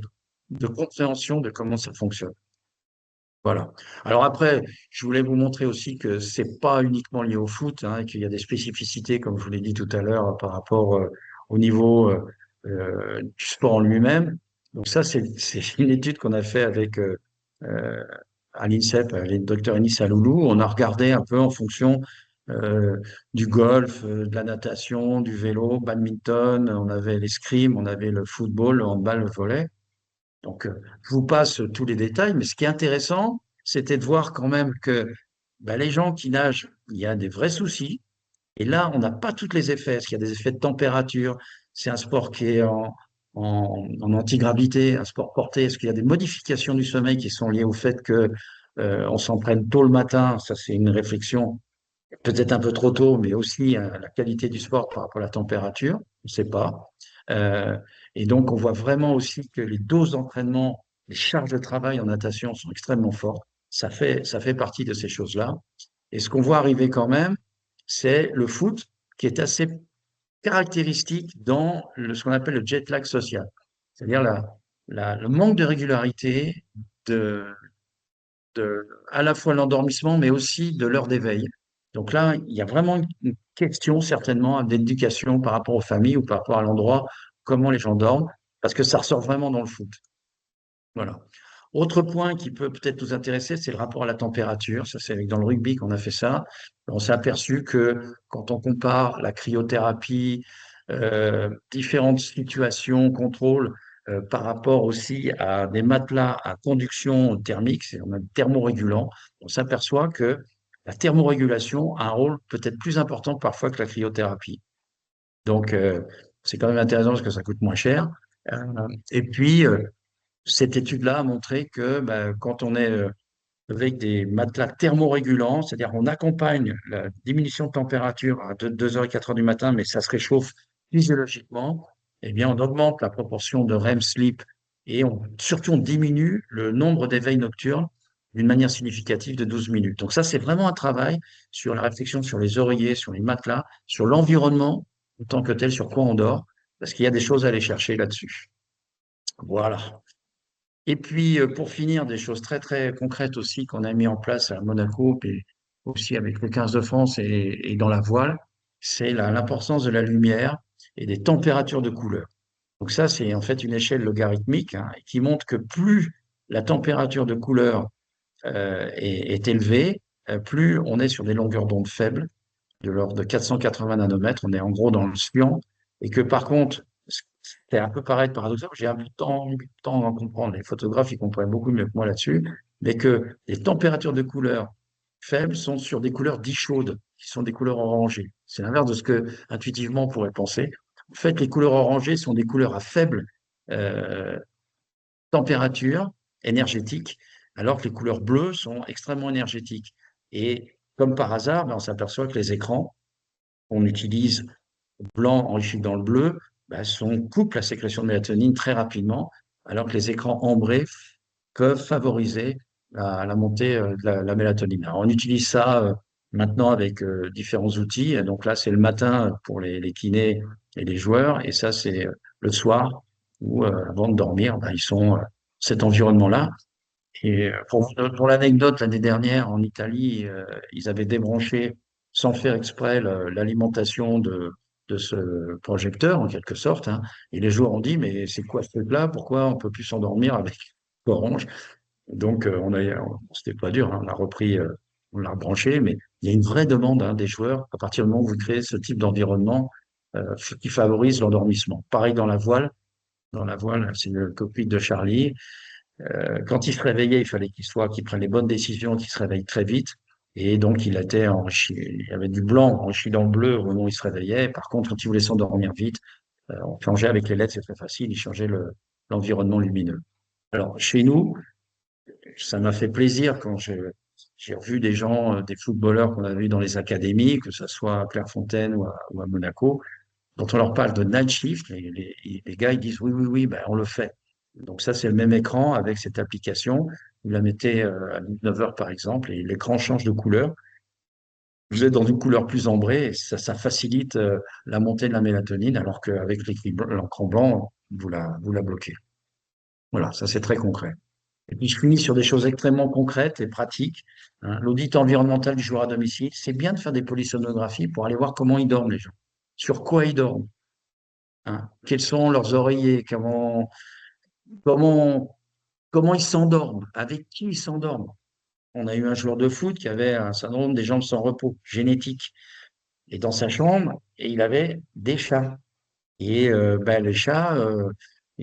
de compréhension de comment ça fonctionne. Voilà. Alors après, je voulais vous montrer aussi que c'est pas uniquement lié au foot, hein, et qu'il y a des spécificités, comme je vous l'ai dit tout à l'heure, par rapport au niveau du sport en lui-même. Donc ça, c'est une étude qu'on a fait avec euh, à l'INSEP, le docteur Enis Aloulou. On a regardé un peu en fonction euh, du golf, de la natation, du vélo, badminton. On avait l'escrime, on avait le football, le handball, le volley. Donc, je vous passe tous les détails, mais ce qui est intéressant, c'était de voir quand même que bah, les gens qui nagent, il y a des vrais soucis. Et là, on n'a pas tous les effets. Est-ce qu'il y a des effets de température? C'est un sport qui est en antigravité, un sport porté. Est-ce qu'il y a des modifications du sommeil qui sont liées au fait que on s'entraîne tôt le matin? Ça, c'est une réflexion peut-être un peu trop tôt, mais aussi la qualité du sport par rapport à la température, on ne sait pas. Euh, et donc, on voit vraiment aussi que les doses d'entraînement, les charges de travail en natation sont extrêmement fortes. Ça fait partie de ces choses-là. Et ce qu'on voit arriver quand même, c'est le foot qui est assez caractéristique dans ce qu'on appelle le jet lag social, c'est-à-dire le manque de régularité de, à la fois l'endormissement, mais aussi de l'heure d'éveil. Donc là, il y a vraiment une question certainement d'éducation par rapport aux familles ou par rapport à l'endroit, comment les gens dorment, parce que ça ressort vraiment dans le foot. Voilà. Autre point qui peut peut-être nous intéresser, c'est le rapport à la température. Ça, c'est dans le rugby qu'on a fait ça. On s'est aperçu que quand on compare la cryothérapie, différentes situations, contrôle, par rapport aussi à des matelas à conduction thermique, c'est un thermorégulant, on s'aperçoit que la thermorégulation a un rôle peut-être plus important parfois que la cryothérapie. Donc, c'est quand même intéressant parce que ça coûte moins cher. Euh, et puis, cette étude-là a montré que ben, quand on est avec des matelas thermorégulants, c'est-à-dire on accompagne la diminution de température à 2 heures et 4 heures du matin, mais ça se réchauffe physiologiquement, eh bien on augmente la proportion de REM sleep et surtout on diminue le nombre d'éveils nocturnes d'une manière significative de 12 minutes. Donc ça, c'est vraiment un travail sur la réflexion sur les oreillers, sur les matelas, sur l'environnement en tant que tel, sur quoi on dort, parce qu'il y a des choses à aller chercher là-dessus. Voilà. Et puis, pour finir, des choses très, très concrètes aussi qu'on a mis en place à Monaco, et aussi avec le 15 de France et dans la voile, c'est l'importance de la lumière et des températures de couleur. Donc ça, c'est en fait une échelle logarithmique, hein, qui montre que plus la température de couleur est élevée, plus on est sur des longueurs d'onde faibles, de l'ordre de 480 nanomètres, on est en gros dans le cyan, et que par contre, c'est un peu paraître paradoxal, j'ai un peu de temps à comprendre, les photographes, ils comprennent beaucoup mieux que moi là-dessus, mais que les températures de couleur faibles sont sur des couleurs dites chaudes, qui sont des couleurs orangées. C'est l'inverse de ce que intuitivement on pourrait penser. En fait, les couleurs orangées sont des couleurs à faible euh, température énergétique, alors que les couleurs bleues sont extrêmement énergétiques. Et comme par hasard, ben, on s'aperçoit que les écrans qu'on utilise blanc enrichi dans le bleu, ben, coupe la sécrétion de mélatonine très rapidement, alors que les écrans ambrés peuvent favoriser la montée de la mélatonine. Alors, on utilise ça maintenant avec différents outils. Donc là, c'est le matin pour les kinés et les joueurs, et ça, c'est le soir où, avant de dormir, ben, ils sont cet environnement-là. Et pour l'anecdote, l'année dernière, en Italie, ils avaient débranché, sans faire exprès, l'alimentation de ce projecteur, en quelque sorte, hein. Et les joueurs ont dit, mais c'est quoi ce truc-là? Pourquoi on peut plus s'endormir avec Orange? Donc, c'était pas dur, hein. On a repris, on l'a rebranché, mais il y a une vraie demande, hein, des joueurs à partir du moment où vous créez ce type d'environnement qui favorise l'endormissement. Pareil dans la voile. Dans la voile, c'est le cockpit de Charlie. Quand il se réveillait, il fallait qu'il prenne les bonnes décisions, qu'il se réveille très vite. Et donc, il était enrichi, il y avait du blanc enrichi dans le bleu au moment où il se réveillait. Par contre, quand il voulait s'endormir vite, on changeait avec les LED, c'est très facile, il changeait l'environnement lumineux. Alors, chez nous, ça m'a fait plaisir quand j'ai revu des gens, des footballeurs qu'on a vus dans les académies, que ce soit à Clairefontaine ou à Monaco, quand on leur parle de night shift, les gars, ils disent oui, oui, oui, ben, on le fait. Donc ça, c'est le même écran avec cette application. Vous la mettez à 19 heures, par exemple, et l'écran change de couleur. Vous êtes dans une couleur plus ambrée et ça facilite la montée de la mélatonine, alors qu'avec l'écran blanc, vous la bloquez. Voilà, ça c'est très concret. Et puis je finis sur des choses extrêmement concrètes et pratiques, hein. L'audit environnemental du joueur à domicile, c'est bien de faire des polysomnographies pour aller voir comment ils dorment les gens, sur quoi ils dorment, hein. Quels sont leurs oreillers, comment, comment ils s'endorment, avec qui ils s'endorment. On a eu un joueur de foot qui avait un syndrome des jambes sans repos, génétique. Et dans sa chambre, et il avait des chats. Et ben, les chats,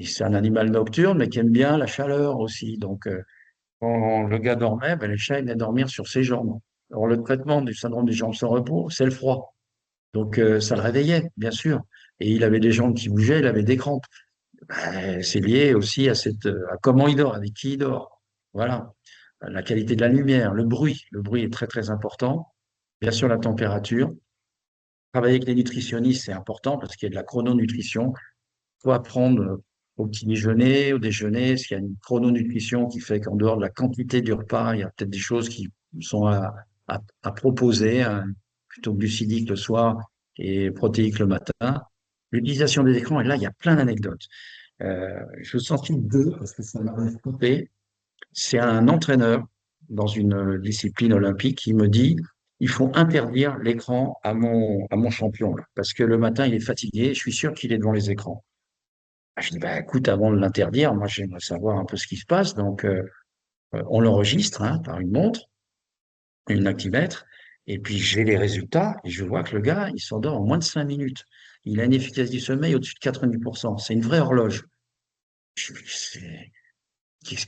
c'est un animal nocturne, mais qui aime bien la chaleur aussi. Donc, quand le gars dormait, ben, les chats venaient dormir sur ses jambes. Alors, le traitement du syndrome des jambes sans repos, c'est le froid. Donc, ça le réveillait, bien sûr. Et il avait des jambes qui bougeaient, il avait des crampes. Ben, c'est lié aussi à comment il dort, avec qui il dort. Voilà. La qualité de la lumière, le bruit. Le bruit est très, très important. Bien sûr, la température. Travailler avec les nutritionnistes, c'est important parce qu'il y a de la chrononutrition. Il faut apprendre au petit déjeuner, au déjeuner, s'il y a une chrononutrition qui fait qu'en dehors de la quantité du repas, il y a peut-être des choses qui sont à proposer, hein, plutôt glucidique le soir et protéique le matin. L'utilisation des écrans, et là, il y a plein d'anecdotes. Je vous en cite deux parce que ça m'a coupé. C'est un entraîneur dans une discipline olympique qui me dit, il faut interdire l'écran à mon champion, là, parce que le matin, il est fatigué, je suis sûr qu'il est devant les écrans. Ah, je dis, bah, écoute, avant de l'interdire, moi, j'aimerais savoir un peu ce qui se passe. Donc, on l'enregistre, hein, par une montre, une actimètre, et puis j'ai les résultats, et je vois que le gars, il s'endort en moins de 5 minutes. Il a une efficacité du sommeil au-dessus de 90%. C'est une vraie horloge. Je dis,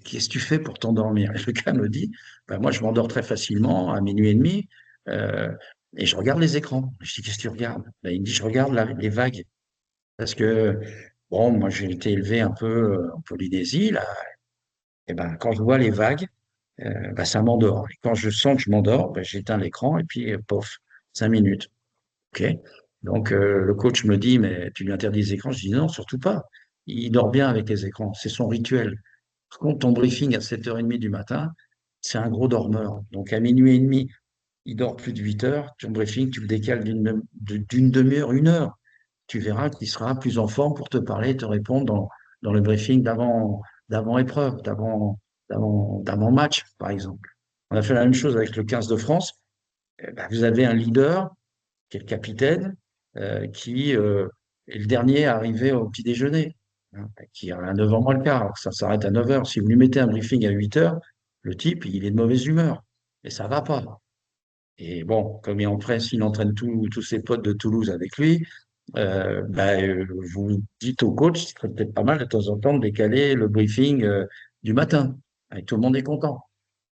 qu'est-ce que tu fais pour t'endormir? Et le gars me dit, ben moi, je m'endors très facilement à minuit et demi, euh, et je regarde les écrans. Je dis, qu'est-ce que tu regardes? Ben, il me dit, je regarde les vagues. Parce que, bon, moi, j'ai été élevé un peu en Polynésie, là, et ben, quand je vois les vagues, ben, ça m'endort. Et quand je sens que je m'endors, ben, j'éteins l'écran, et puis, pof, 5 minutes. OK? Donc, le coach me dit, mais tu lui interdis les écrans? Je dis, non, surtout pas. Il dort bien avec les écrans. C'est son rituel. Par contre, ton briefing à 7h30 du matin, c'est un gros dormeur. Donc, à minuit et demi, il dort plus de 8 heures. Ton briefing, tu le décales d'une demi-heure, 1 heure. Tu verras qu'il sera plus en forme pour te parler, te répondre dans le briefing d'avant-épreuve, d'avant match, par exemple. On a fait la même chose avec le 15 de France. Eh ben, vous avez un leader, qui est le capitaine, qui est le dernier arrivé au petit déjeuner, hein, qui a 9 h moins le quart, alors que ça s'arrête à 9 heures. Si vous lui mettez un briefing à 8 heures, le type, il est de mauvaise humeur. Et ça va pas. Et bon, comme il entraîne tous ses potes de Toulouse avec lui, vous dites au coach, ce serait peut-être pas mal de temps en temps de décaler le briefing du matin. Et tout le monde est content.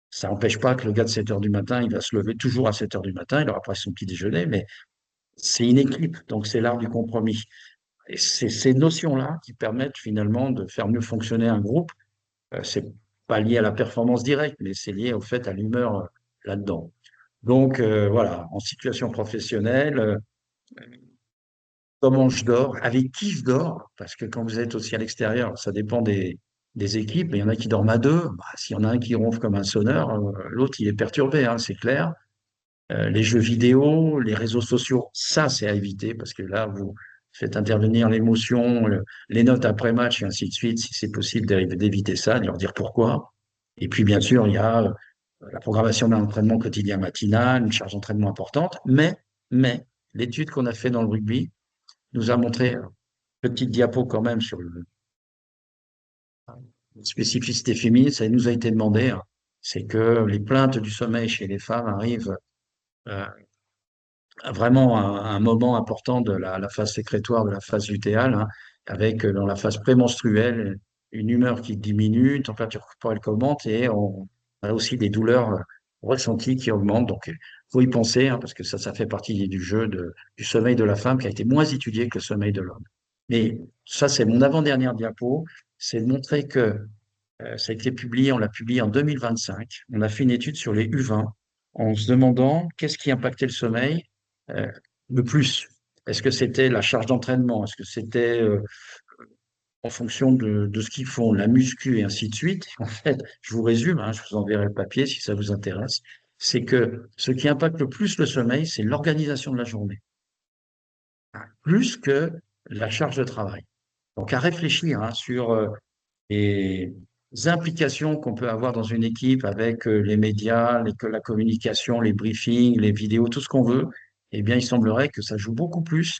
Ça n'empêche pas que le gars de 7 heures du matin, il va se lever toujours à 7 heures du matin, il aura pas son petit déjeuner, mais c'est une équipe, donc c'est l'art du compromis. Et c'est ces notions-là qui permettent finalement de faire mieux fonctionner un groupe. C'est pas lié à la performance directe, mais c'est lié au fait à l'humeur là-dedans. Donc voilà, en situation professionnelle, comment je dors, avec qui je dors, parce que quand vous êtes aussi à l'extérieur, ça dépend des équipes, mais il y en a qui dorment à deux. Bah, s'il y en a un qui ronfle comme un sonneur, l'autre il est perturbé, hein, c'est clair. Les jeux vidéo, les réseaux sociaux, ça c'est à éviter parce que là vous faites intervenir l'émotion, les notes après match et ainsi de suite. Si c'est possible d'éviter ça, de leur dire pourquoi. Et puis bien sûr, il y a la programmation d'un entraînement quotidien matinal, une charge d'entraînement importante, mais l'étude qu'on a fait dans le rugby nous a montré, petite diapo quand même sur la spécificité féminine, ça nous a été demandé, hein. C'est que les plaintes du sommeil chez les femmes arrivent euh, vraiment un moment important de la phase sécrétoire, de la phase lutéale, hein, avec dans la phase prémenstruelle une humeur qui diminue, une température corporelle qui augmente et on a aussi des douleurs ressenties qui augmentent. Donc, il faut y penser, hein, parce que ça fait partie du jeu du sommeil de la femme qui a été moins étudié que le sommeil de l'homme. Mais ça, c'est mon avant-dernière diapo, c'est de montrer que Ça a été publié, on l'a publié en 2025. On a fait une étude sur les U20 en se demandant qu'est-ce qui impactait le sommeil euh, le plus. Est-ce que c'était la charge d'entraînement? Est-ce que c'était en fonction de ce qu'ils font, la muscu et ainsi de suite? En fait, je vous résume, hein, je vous enverrai le papier si ça vous intéresse. C'est que ce qui impacte le plus le sommeil, c'est l'organisation de la journée, hein, plus que la charge de travail. Donc, à réfléchir hein, sur les implications qu'on peut avoir dans une équipe avec les médias, la communication, les briefings, les vidéos, tout ce qu'on veut, eh bien, il semblerait que ça joue beaucoup plus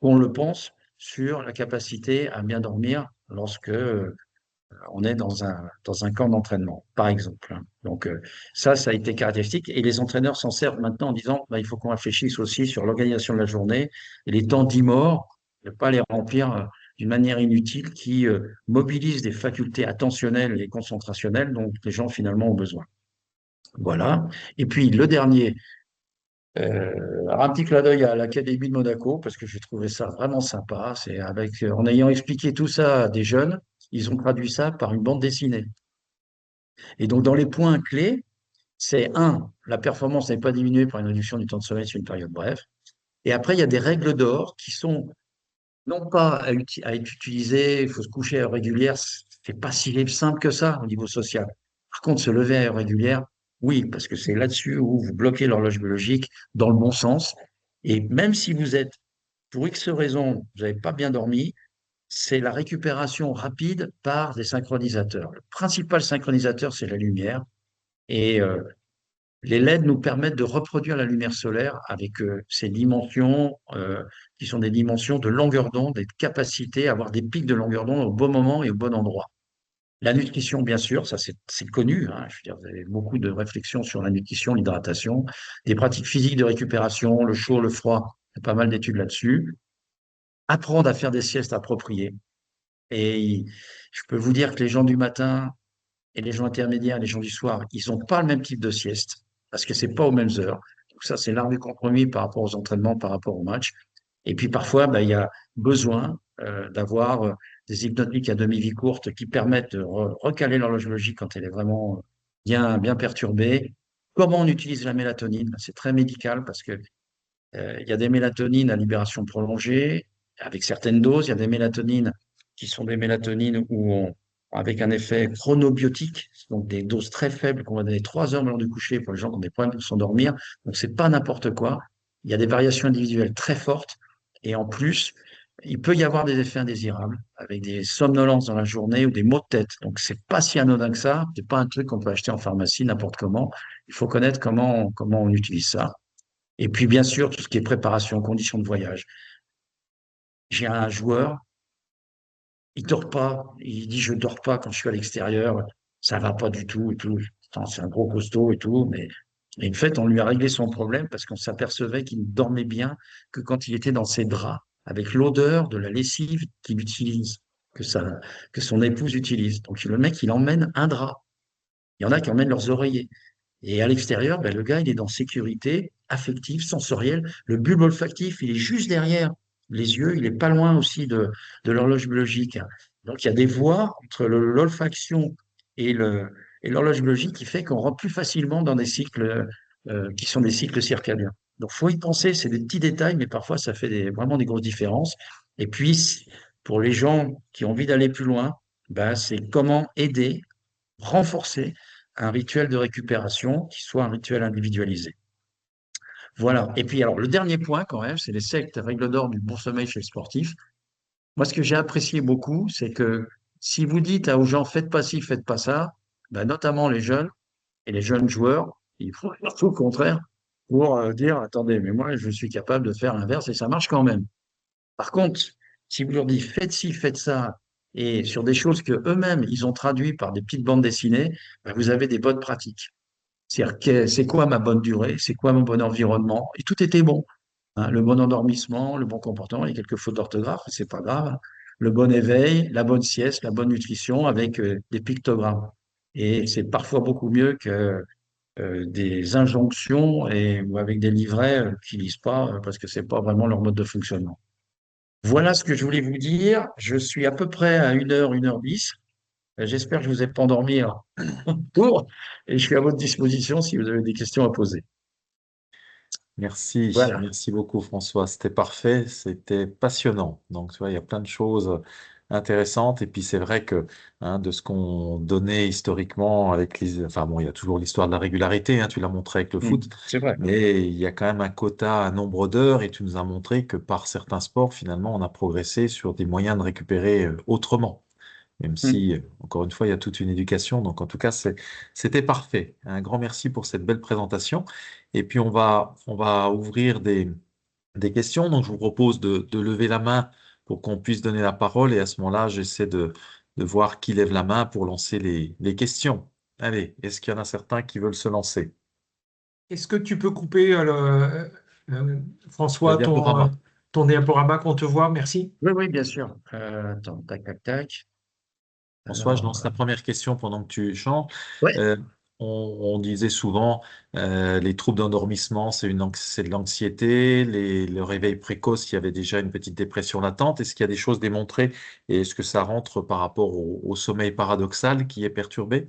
qu'on le pense sur la capacité à bien dormir lorsque on est dans un camp d'entraînement, par exemple, hein. Donc, ça a été caractéristique. Et les entraîneurs s'en servent maintenant en disant, bah, il faut qu'on réfléchisse aussi sur l'organisation de la journée et les temps d'immort, ne pas les remplir d'une manière inutile qui mobilise des facultés attentionnelles et concentrationnelles dont les gens finalement ont besoin. Voilà. Et puis, le dernier, alors un petit clin d'œil à l'Académie de Monaco, parce que j'ai trouvé ça vraiment sympa. C'est avec, en ayant expliqué tout ça à des jeunes, ils ont traduit ça par une bande dessinée. Et donc, dans les points clés, c'est un, la performance n'est pas diminuée par une réduction du temps de sommeil sur une période brève. Et après, il y a des règles d'or qui sont non pas à être utilisées, il faut se coucher à heure régulière, c'est pas si simple que ça au niveau social. Par contre, se lever à heure régulière, oui, parce que c'est là-dessus où vous bloquez l'horloge biologique dans le bon sens. Et même si vous êtes, pour X raisons, vous n'avez pas bien dormi, c'est la récupération rapide par des synchronisateurs. Le principal synchronisateur, c'est la lumière. Et les LED nous permettent de reproduire la lumière solaire avec ces dimensions qui sont des dimensions de longueur d'onde, des capacités à avoir des pics de longueur d'onde au bon moment et au bon endroit. La nutrition, bien sûr, ça c'est connu, hein. Je veux dire, vous avez beaucoup de réflexions sur la nutrition, l'hydratation, des pratiques physiques de récupération, le chaud, le froid, il y a pas mal d'études là-dessus. Apprendre à faire des siestes appropriées. Et je peux vous dire que les gens du matin et les gens intermédiaires, les gens du soir, ils n'ont pas le même type de sieste parce que c'est pas aux mêmes heures. Donc ça, c'est l'art du compromis par rapport aux entraînements, par rapport aux matchs. Et puis parfois, il y a besoin d'avoir des hypnotiques à demi-vie courte qui permettent de recaler l'horloge biologique quand elle est vraiment bien perturbée. Comment on utilise la mélatonine? C'est très médical parce que il y a des mélatonines à libération prolongée avec certaines doses. Il y a des mélatonines qui sont des mélatonines avec un effet chronobiotique, donc des doses très faibles qu'on va donner 3 heures avant du coucher pour les gens qui ont des problèmes pour s'endormir. Donc, c'est pas n'importe quoi. Il y a des variations individuelles très fortes. Et en plus, il peut y avoir des effets indésirables avec des somnolences dans la journée ou des maux de tête. Donc, c'est pas si anodin que ça. C'est pas un truc qu'on peut acheter en pharmacie n'importe comment. Il faut connaître comment on utilise ça. Et puis, bien sûr, tout ce qui est préparation, conditions de voyage. J'ai un joueur, il dort pas. Il dit, je dors pas quand je suis à l'extérieur. Ça va pas du tout et tout. Pourtant, c'est un gros costaud et tout. Mais en fait, on lui a réglé son problème parce qu'on s'apercevait qu'il ne dormait bien que quand il était dans ses draps, avec l'odeur de la lessive qu'il utilise, que son épouse utilise. Donc, le mec, il emmène un drap. Il y en a qui emmènent leurs oreillers. Et à l'extérieur, le gars, il est dans sécurité affective, sensorielle. Le bulbe olfactif, il est juste derrière les yeux. Il est pas loin aussi de l'horloge biologique. Donc, il y a des voies entre l'olfaction et et l'horloge biologique qui fait qu'on rentre plus facilement dans des cycles qui sont des cycles circadiens. Donc, faut y penser. C'est des petits détails, mais parfois, ça fait vraiment des grosses différences. Et puis, pour les gens qui ont envie d'aller plus loin, c'est comment aider, renforcer un rituel de récupération qui soit un rituel individualisé. Voilà. Et puis, alors, le dernier point, quand même, c'est les 7 règles d'or du bon sommeil chez le sportif. Moi, ce que j'ai apprécié beaucoup, c'est que si vous dites aux gens, faites pas ci, faites pas ça, notamment les jeunes et les jeunes joueurs, il faut faire tout le contraire pour dire, attendez, mais moi, je suis capable de faire l'inverse et ça marche quand même. Par contre, si vous leur dites, faites ci, faites ça, et sur des choses que eux-mêmes, ils ont traduites par des petites bandes dessinées, vous avez des bonnes pratiques. C'est-à-dire, c'est quoi ma bonne durée, c'est quoi mon bon environnement, et tout était bon, hein. Le bon endormissement, le bon comportement, il y a quelques fautes d'orthographe, c'est pas grave, hein. Le bon éveil, la bonne sieste, la bonne nutrition avec des pictogrammes. Et c'est parfois beaucoup mieux que des injonctions ou avec des livrets qui lisent pas parce que c'est pas vraiment leur mode de fonctionnement. Voilà ce que je voulais vous dire. Je suis à peu près à 1 heure, 1 heure 10. J'espère que je ne vous ai pas endormi en cours et je suis à votre disposition si vous avez des questions à poser. Merci, Voilà. merci beaucoup François, c'était parfait, c'était passionnant. Donc tu vois, il y a plein de choses intéressantes et puis c'est vrai que de ce qu'on donnait historiquement avec enfin bon, il y a toujours l'histoire de la régularité, tu l'as montré avec le foot, C'est vrai. mais il y a quand même un quota, un nombre d'heures et tu nous as montré que par certains sports, finalement, on a progressé sur des moyens de récupérer autrement. Même Mm. si, encore une fois, il y a toute une éducation. Donc, en tout cas, c'était parfait. Un grand merci pour cette belle présentation. Et puis, on va ouvrir des questions. Donc, je vous propose de lever la main pour qu'on puisse donner la parole. Et à ce moment-là, j'essaie de voir qui lève la main pour lancer les questions. Allez, est-ce qu'il y en a certains qui veulent se lancer? Est-ce que tu peux couper, Le François, diaporama. ton diaporama qu'on te voit? Merci. Oui, oui, bien sûr. Attends, tac, tac, tac. François, je Alors, lance la première question pendant que tu chantes. ouais, Euh, on disait souvent les troubles d'endormissement, c'est de l'anxiété, le réveil précoce, il y avait déjà une petite dépression latente. Est-ce qu'il y a des choses démontrées et est-ce que ça rentre par rapport au sommeil paradoxal qui est perturbé?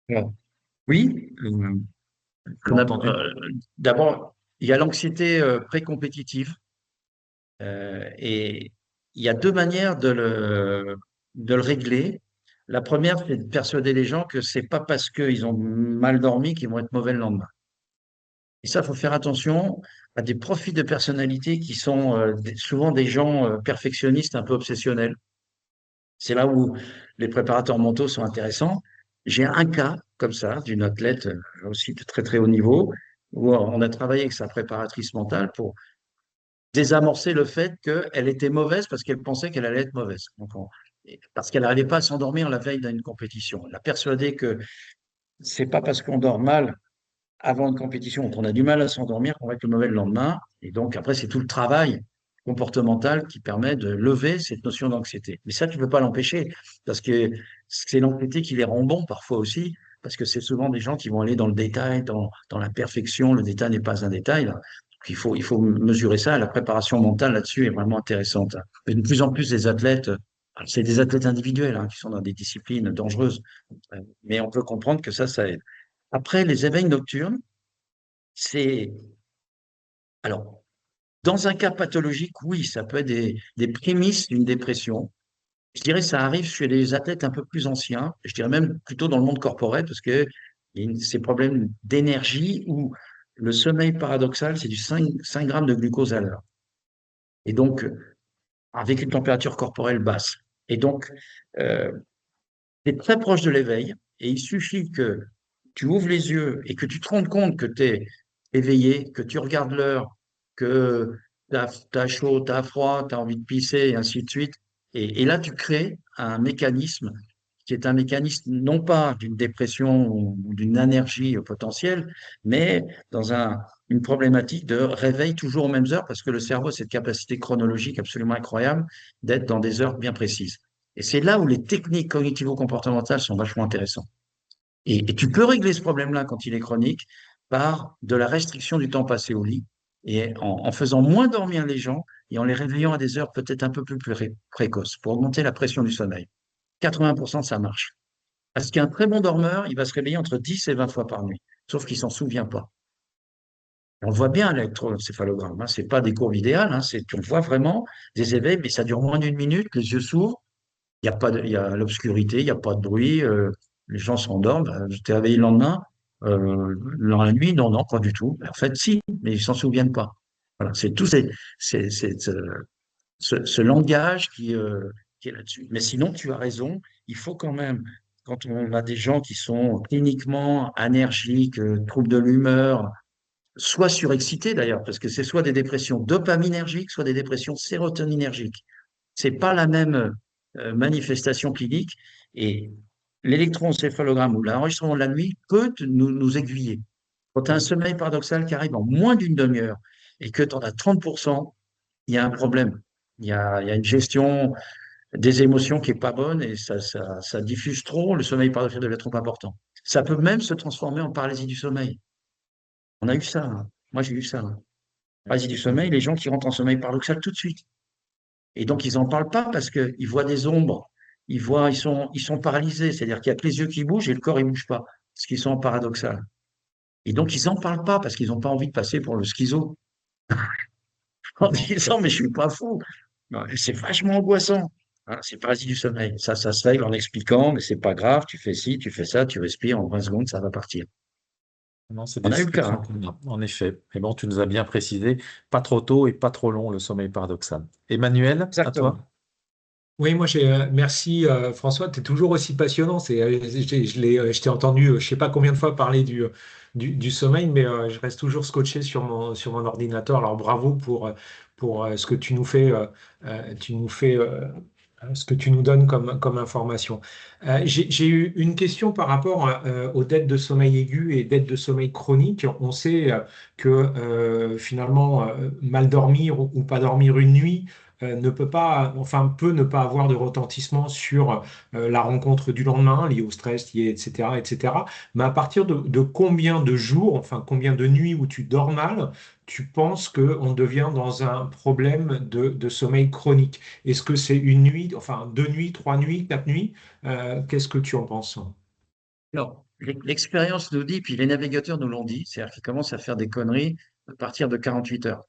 bon. Oui. Tu l'as entendu? D'abord, il y a l'anxiété pré-compétitive et il y a deux manières de le régler. La première, c'est de persuader les gens que c'est pas parce qu'ils ont mal dormi qu'ils vont être mauvais le lendemain. Et ça, il faut faire attention à des profils de personnalité qui sont souvent des gens perfectionnistes, un peu obsessionnels. C'est là où les préparateurs mentaux sont intéressants. J'ai un cas comme ça d'une athlète aussi de très très haut niveau où on a travaillé avec sa préparatrice mentale pour désamorcer le fait qu'elle était mauvaise parce qu'elle pensait qu'elle allait être mauvaise. Parce qu'elle n'arrivait pas à s'endormir la veille d'une compétition. Elle a persuadé que c'est pas parce qu'on dort mal avant une compétition qu'on a du mal à s'endormir qu'on va être mauvais le lendemain. Et donc après, c'est tout le travail comportemental qui permet de lever cette notion d'anxiété. Mais ça, tu ne peux pas l'empêcher parce que c'est l'anxiété qui les rend bons parfois aussi. Parce que c'est souvent des gens qui vont aller dans le détail, dans la perfection. Le détail n'est pas un détail. Donc, il faut mesurer ça. La préparation mentale là-dessus est vraiment intéressante. Et de plus en plus, des athlètes, alors, c'est des athlètes individuels qui sont dans des disciplines dangereuses, mais on peut comprendre que ça aide. Après, les éveils nocturnes, c'est. Alors, dans un cas pathologique, oui, ça peut être des prémices d'une dépression. Je dirais que ça arrive chez les athlètes un peu plus anciens, je dirais même plutôt dans le monde corporel, parce que il y a ces problèmes d'énergie où le sommeil paradoxal, c'est du 5 grammes de glucose à l'heure. Et donc, avec une température corporelle basse. Et donc, euh, tu es très proche de l'éveil, et il suffit que tu ouvres les yeux et que tu te rendes compte que tu es éveillé, que tu regardes l'heure, que tu as chaud, tu as froid, tu as envie de pisser, et ainsi de suite. Et là, tu crées un mécanisme qui est un mécanisme non pas d'une dépression ou d'une énergie potentielle, mais dans une problématique de réveil toujours aux mêmes heures, parce que le cerveau a cette capacité chronologique absolument incroyable d'être dans des heures bien précises. Et c'est là où les techniques cognitivo-comportementales sont vachement intéressantes. Et tu peux régler ce problème-là quand il est chronique par de la restriction du temps passé au lit et en faisant moins dormir les gens et en les réveillant à des heures peut-être un peu plus précoces pour augmenter la pression du sommeil. 80% ça marche. Parce qu'un très bon dormeur, il va se réveiller entre 10 et 20 fois par nuit, sauf qu'il s'en souvient pas. On le voit bien à l'électroencéphalogramme, c'est pas des courbes idéales, on voit vraiment des éveils, mais ça dure moins d'une minute, les yeux s'ouvrent, il y a pas il y a l'obscurité, il n'y a pas de bruit, les gens s'endorment. Je t'ai réveillé le lendemain, dans la nuit, non, non, pas du tout. En fait, si, mais ils s'en souviennent pas. Voilà, c'est tout ce langage qui est là-dessus. Mais sinon, tu as raison, il faut quand même, quand on a des gens qui sont cliniquement allergiques, troubles de l'humeur, soit surexcités d'ailleurs, parce que c'est soit des dépressions dopaminergiques, soit des dépressions sérotoninergiques. C'est pas la même manifestation clinique et l'électroencéphalogramme ou l'enregistrement de la nuit peut nous aiguiller. Quand tu as un sommeil paradoxal qui arrive en moins d'une demi-heure et que tu en as 30%, il y a un problème. Il y a une gestion des émotions qui est pas bonne et ça diffuse trop, le sommeil paradoxal devient trop important. Ça peut même se transformer en paralysie du sommeil. On a eu ça. Moi, j'ai eu ça. Paralysie du sommeil, les gens qui rentrent en sommeil paradoxal tout de suite. Et donc, ils n'en parlent pas parce qu'ils voient des ombres ils sont paralysés, c'est-à-dire qu'il n'y a que les yeux qui bougent et le corps, il ne bouge pas, parce qu'ils sont en paradoxal. Et donc, ils n'en parlent pas parce qu'ils n'ont pas envie de passer pour le schizo en Non, tout à disant, mais je suis pas fou. Non, c'est vachement angoissant. Hein, c'est parasite du sommeil. Ça se règle en expliquant, mais c'est pas grave, tu fais ci, tu fais ça, tu respires, en 20 secondes, ça va partir. Non, c'est On des a eu le cas, situations hein. qu'on a, en effet. Mais bon, tu nous as bien précisé, pas trop tôt et pas trop long, le sommeil paradoxal. Emmanuel, à Exactement. toi? Oui, moi, merci François, tu es toujours aussi passionnant. Je t'ai entendu, je sais pas combien de fois parler du sommeil, mais je reste toujours scotché sur mon ordinateur. Alors bravo pour ce que tu nous fais, ce que tu nous donnes comme information. J'ai eu une question par rapport aux dettes de sommeil aigu et dettes de sommeil chronique. On sait que finalement, mal dormir ou pas dormir une nuit ne peut pas, enfin peut ne pas avoir de retentissement sur la rencontre du lendemain, liée au stress, liée, etc., etc. Mais à partir de combien de jours, enfin combien de nuits où tu dors mal, tu penses qu'on devient dans un problème de sommeil chronique? Est-ce que c'est une nuit, enfin 2 nuits, 3 nuits, 4 nuits? Qu'est-ce que tu en penses? Alors, l'expérience nous dit, puis les navigateurs nous l'ont dit, c'est-à-dire qu'ils commencent à faire des conneries à partir de 48 heures,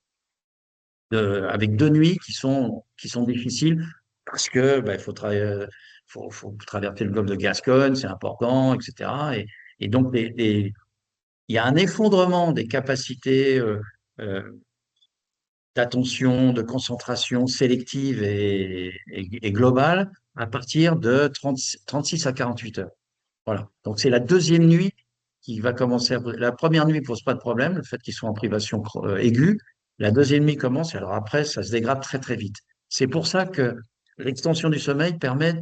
avec 2 nuits qui sont difficiles parce que il faut, faut traverser le golfe de Gascogne, c'est important, etc. Et donc, il y a un effondrement des capacités euh, d'attention, de concentration sélective et globale à partir de 36 à 48 heures. Voilà. Donc, c'est la deuxième nuit qui va commencer. La première nuit pose pas de problème, le fait qu'ils soient en privation aiguë. La deuxième nuit commence, et alors après, ça se dégrade très, très vite. C'est pour ça que l'extension du sommeil permet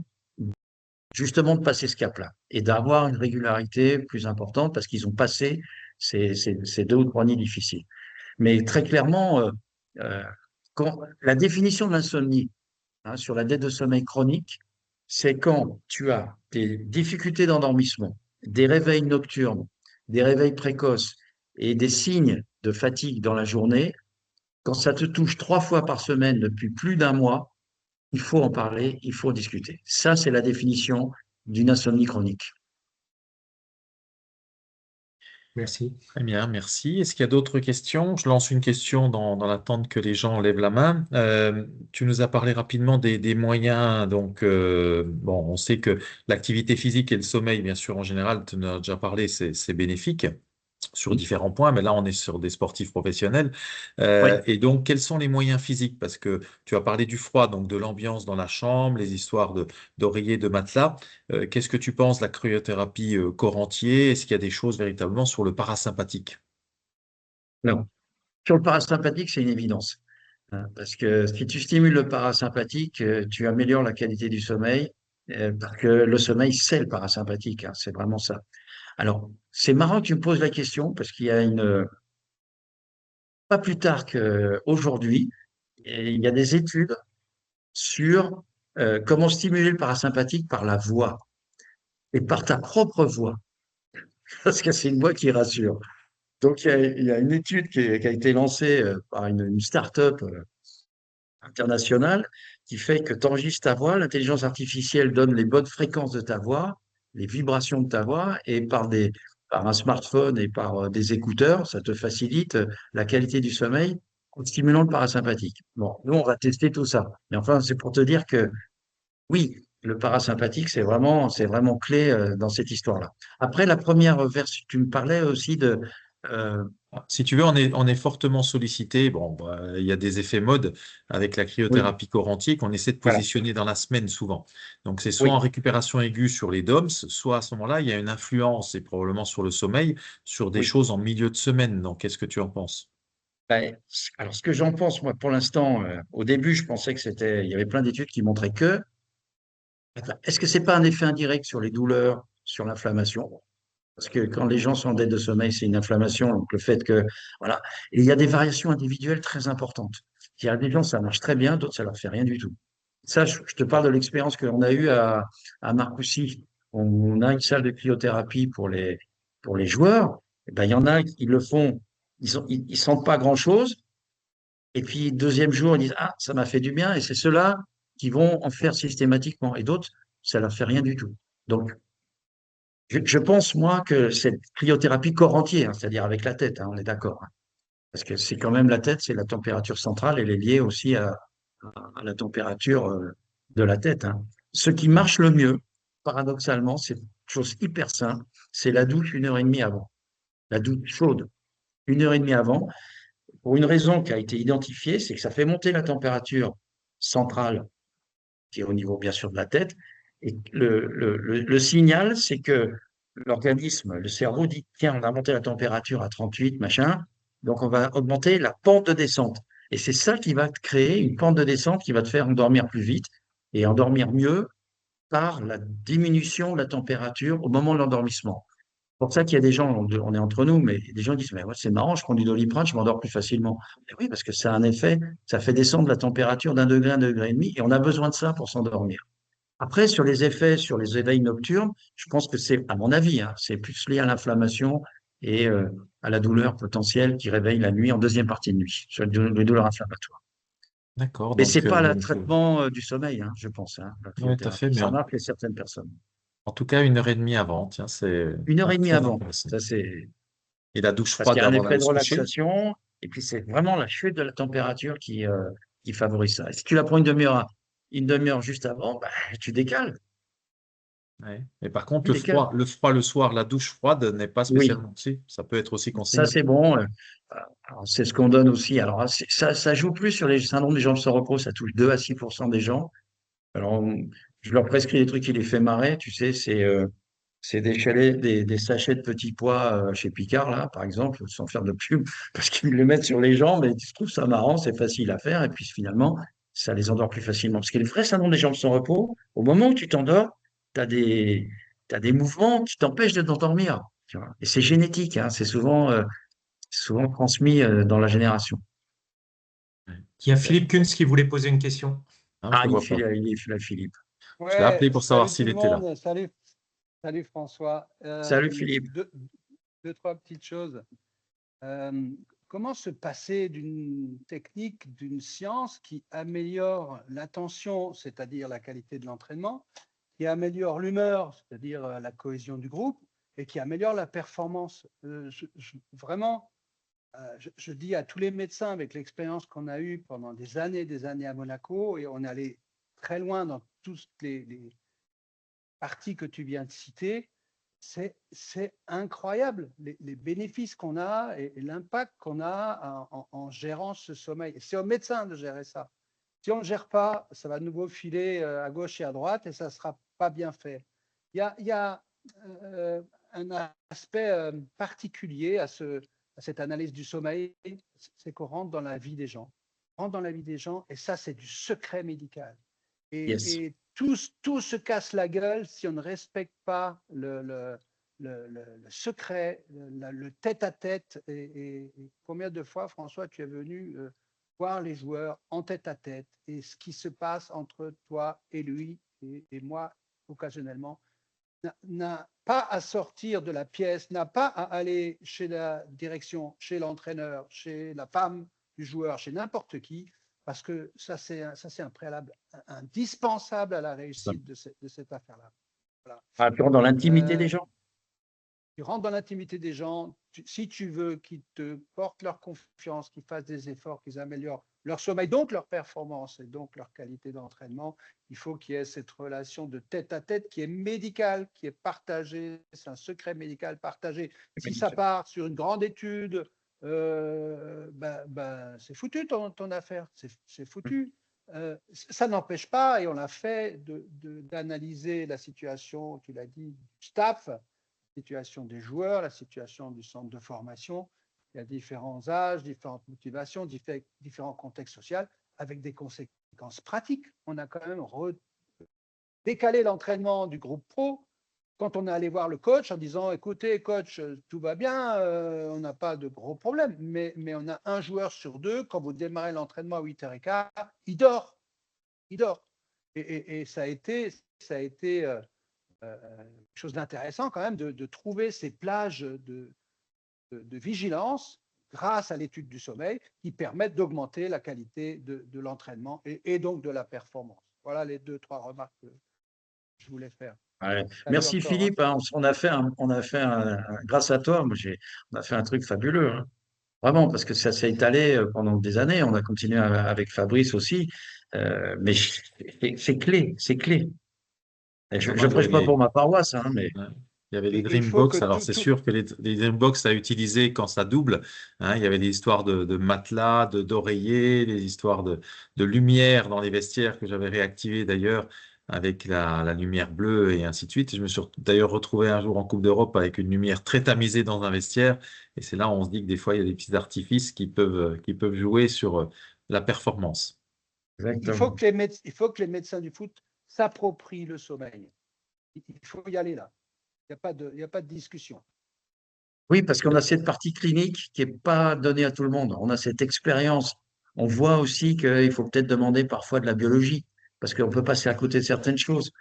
justement de passer ce cap-là et d'avoir une régularité plus importante parce qu'ils ont passé ces 2 ou 3 nuits difficiles. Mais très clairement, euh, la définition de l'insomnie, hein, sur la dette de sommeil chronique, c'est quand tu as des difficultés d'endormissement, des réveils nocturnes, des réveils précoces et des signes de fatigue dans la journée. Quand ça te touche 3 fois par semaine depuis plus d'un mois, il faut en parler, il faut en discuter. Ça, c'est la définition d'une insomnie chronique. Merci. Très bien, merci. Est-ce qu'il y a d'autres questions? Je lance une question dans l'attente que les gens lèvent la main. Tu nous as parlé rapidement des moyens. Donc, bon, on sait que l'activité physique et le sommeil, bien sûr, en général, tu nous as déjà parlé, c'est bénéfique sur Oui, différents points, mais là, on est sur des sportifs professionnels. oui. Et donc, quels sont les moyens physiques? Parce que tu as parlé du froid, donc de l'ambiance dans la chambre, les histoires d'oreillers, de matelas. Qu'est-ce que tu penses de la cryothérapie corps entier? Est-ce qu'il y a des choses véritablement sur le parasympathique? Non. Sur le parasympathique, c'est une évidence, hein, parce que si tu stimules le parasympathique, tu améliores la qualité du sommeil, parce que le sommeil, c'est le parasympathique, hein, c'est vraiment ça. Alors, c'est marrant que tu me poses la question, parce qu'il y a pas plus tard qu'aujourd'hui, il y a des études sur comment stimuler le parasympathique par la voix et par ta propre voix, parce que c'est une voix qui rassure. Donc, il y a une étude qui a été lancée par une start-up internationale qui fait que tu enregistres ta voix, l'intelligence artificielle donne les bonnes fréquences de ta voix, les vibrations de ta voix, et par un smartphone et par des écouteurs, ça te facilite la qualité du sommeil en stimulant le parasympathique. Bon, nous, on va tester tout ça. Mais enfin, c'est pour te dire que oui, le parasympathique, c'est vraiment clé dans cette histoire-là. Après, la première version, tu me parlais aussi de... euh, Si tu veux, on est fortement sollicité. Bon, bah, il y a des effets mode avec la oui, cryothérapie corps entier qu'on essaie de voilà, positionner dans la semaine souvent. Donc, c'est soit en oui, récupération aiguë sur les DOMS, soit à ce moment-là, il y a une influence, et probablement sur le sommeil, sur des oui. choses en milieu de semaine. Donc, qu'est-ce que tu en penses? Ben, alors, ce que j'en pense, moi, pour l'instant, au début, je pensais que il y avait plein d'études qui montraient que, attends, est-ce que c'est pas un effet indirect sur les douleurs, sur l'inflammation? Parce que quand les gens sont en dette de sommeil, c'est une inflammation, donc le fait que, voilà. Et il y a des variations individuelles très importantes. Il y a des gens, ça marche très bien, d'autres, ça leur fait rien du tout. Ça, je te parle de l'expérience qu'on a eue à Marcoussis. On a une salle de cryothérapie pour les joueurs. Eh ben, il y en a, ils le font, ils sentent pas grand-chose. Et puis, deuxième jour, ils disent, ah, ça m'a fait du bien. Et c'est ceux-là qui vont en faire systématiquement. Et d'autres, ça leur fait rien du tout. Donc, je pense, moi, que cette cryothérapie corps entier, hein, c'est-à-dire avec la tête, hein, on est d'accord, hein, parce que c'est quand même la tête, c'est la température centrale, elle est liée aussi à la température de la tête, hein. Ce qui marche le mieux, paradoxalement, c'est une chose hyper simple, c'est la douche 1 heure et demie avant. La douche chaude 1 heure et demie avant, pour une raison qui a été identifiée, c'est que ça fait monter la température centrale, qui est au niveau bien sûr de la tête. Et le signal, c'est que l'organisme, le cerveau dit, tiens, on a monté la température à 38, machin, donc on va augmenter la pente de descente. Et c'est ça qui va te créer une pente de descente qui va te faire endormir plus vite et endormir mieux par la diminution de la température au moment de l'endormissement. C'est pour ça qu'il y a des gens, on est entre nous, mais des gens disent, mais ouais, c'est marrant, je prends du Doliprane, je m'endors plus facilement. Mais oui, parce que ça a un effet, ça fait descendre la température d'1 degré, 1 degré et demi, et on a besoin de ça pour s'endormir. Après, sur les effets, sur les éveils nocturnes, je pense que c'est, à mon avis, hein, c'est plus lié à l'inflammation et à la douleur potentielle qui réveille la nuit en deuxième partie de nuit, sur les douleurs inflammatoires. D'accord, Mais c'est donc, pas le traitement du sommeil, hein, je pense, hein, la ouais, tout à fait, cryothérapie. mais Ça marche chez certaines personnes. en tout cas, 1 heure et demie avant, tiens, c'est 1 heure et demie très avant, intéressant. ça c'est Et la douche parce qu'il froide y a un avant effet d'aller de se coucher? relaxation, et puis c'est vraiment la chute de la température qui favorise ça. Et si tu la prends une demi-heure juste avant, bah, tu décales, Ouais. Mais par contre, tu décales. le froid le soir, la douche froide n'est pas Oui, spécialement aussi. Ça peut être aussi ça conseillé. c'est bon. Alors, c'est ce qu'on donne aussi. Alors ça joue plus sur les syndromes des jambes sans repos, ça touche 2 à 6% des gens. Alors je leur prescris des trucs qui les fait marrer, tu sais, c'est des sachets de petits pois chez Picard, là, par exemple, sans faire de pub, parce qu'ils le mettent sur les jambes et je trouve ça marrant, c'est facile à faire, et puis finalement, ça les endort plus facilement. Parce que le vrai syndrome des jambes sans repos, au moment où tu t'endors, t'as des mouvements qui t'empêchent de t'endormir. Tu vois. Et c'est génétique, hein, c'est souvent transmis dans la génération. Ouais, Il y a super. Philippe Kunz qui voulait poser une question. Ah, je Ah, le vois pas. il est là, Philippe. Je l'ai appelé Ouais, pour savoir salut tout s'il le était là. monde, salut François. Salut, Philippe. Deux, trois petites choses. Euh, Comment se passer d'une technique, d'une science qui améliore l'attention, c'est-à-dire la qualité de l'entraînement, qui améliore l'humeur, c'est-à-dire la cohésion du groupe, et qui améliore la performance. Vraiment, je dis à tous les médecins avec l'expérience qu'on a eue pendant des années à Monaco, et on est allé très loin dans toutes les parties que tu viens de citer, c'est incroyable les bénéfices qu'on a et l'impact qu'on a en gérant ce sommeil. C'est au médecin de gérer ça. Si on ne gère pas, ça va de nouveau filer à gauche et à droite et ça ne sera pas bien fait. Il y a un aspect particulier à cette analyse du sommeil, c'est qu'on rentre dans la vie des gens. On rentre dans la vie des gens et ça, c'est du secret médical. Yes. Et tout se casse la gueule si on ne respecte pas le secret, le tête-à-tête. Et combien de fois, François, tu es venu voir les joueurs en tête-à-tête et ce qui se passe entre toi et lui et moi, occasionnellement, n'a pas à sortir de la pièce, n'a pas à aller chez la direction, chez l'entraîneur, chez la femme du joueur, chez n'importe qui, parce que ça, c'est un préalable indispensable à la Ça. réussite de cette affaire-là. Voilà. Ah, tu rentres dans l'intimité des Euh, gens. Tu rentres dans l'intimité des gens. Si tu veux qu'ils te portent leur confiance, qu'ils fassent des efforts, qu'ils améliorent leur sommeil, donc leur performance et donc leur qualité d'entraînement, il faut qu'il y ait cette relation de tête à tête qui est médicale, qui est partagée. C'est un secret médical partagé. Si ça part sur une grande étude, c'est foutu ton affaire. C'est foutu. Ça n'empêche pas, et on l'a fait, d'analyser la situation, tu l'as dit, du staff, situation des joueurs, la situation du centre de formation. Il y a différents âges, différentes motivations, différents contextes sociaux, avec des conséquences pratiques. On a quand même décalé l'entraînement du groupe pro quand on est allé voir le coach en disant, écoutez, coach, tout va bien, on n'a pas de gros problèmes, mais on a un joueur sur deux, quand vous démarrez l'entraînement à 8h15, il dort. Il dort. Et ça a été quelque chose d'intéressant quand même de trouver ces plages de vigilance grâce à l'étude du sommeil qui permettent d'augmenter la qualité de l'entraînement et donc de la performance. Voilà les deux, trois remarques je voulais faire. Ouais. Salut Merci encore, hein. Philippe, hein. Grâce à toi, on a fait un truc fabuleux, hein. Vraiment, parce que ça s'est étalé pendant des années. On a continué avec Fabrice aussi. Mais c'est clé, c'est clé. Et je Non, ne non, prêche pas pour ma paroisse, hein, mais ouais. Il y avait les Il faut que Dreambox. Alors, c'est tout, sûr que les Dreambox à utiliser quand ça double, hein. Il y avait des histoires de matelas, d'oreillers, des histoires de lumière dans les vestiaires que j'avais réactivées d'ailleurs avec la lumière bleue et ainsi de suite. Je me suis d'ailleurs retrouvé un jour en Coupe d'Europe avec une lumière très tamisée dans un vestiaire. Et c'est là où on se dit que des fois, il y a des petits artifices qui peuvent jouer sur la performance. exactement. il faut que les médecins du foot s'approprient le sommeil. Il faut y aller là. Il y a pas de discussion. Oui, parce qu'on a cette partie clinique qui n'est pas donnée à tout le monde. On a cette expérience. On voit aussi qu'il faut peut-être demander parfois de la biologie, parce qu'on peut passer à côté de certaines choses,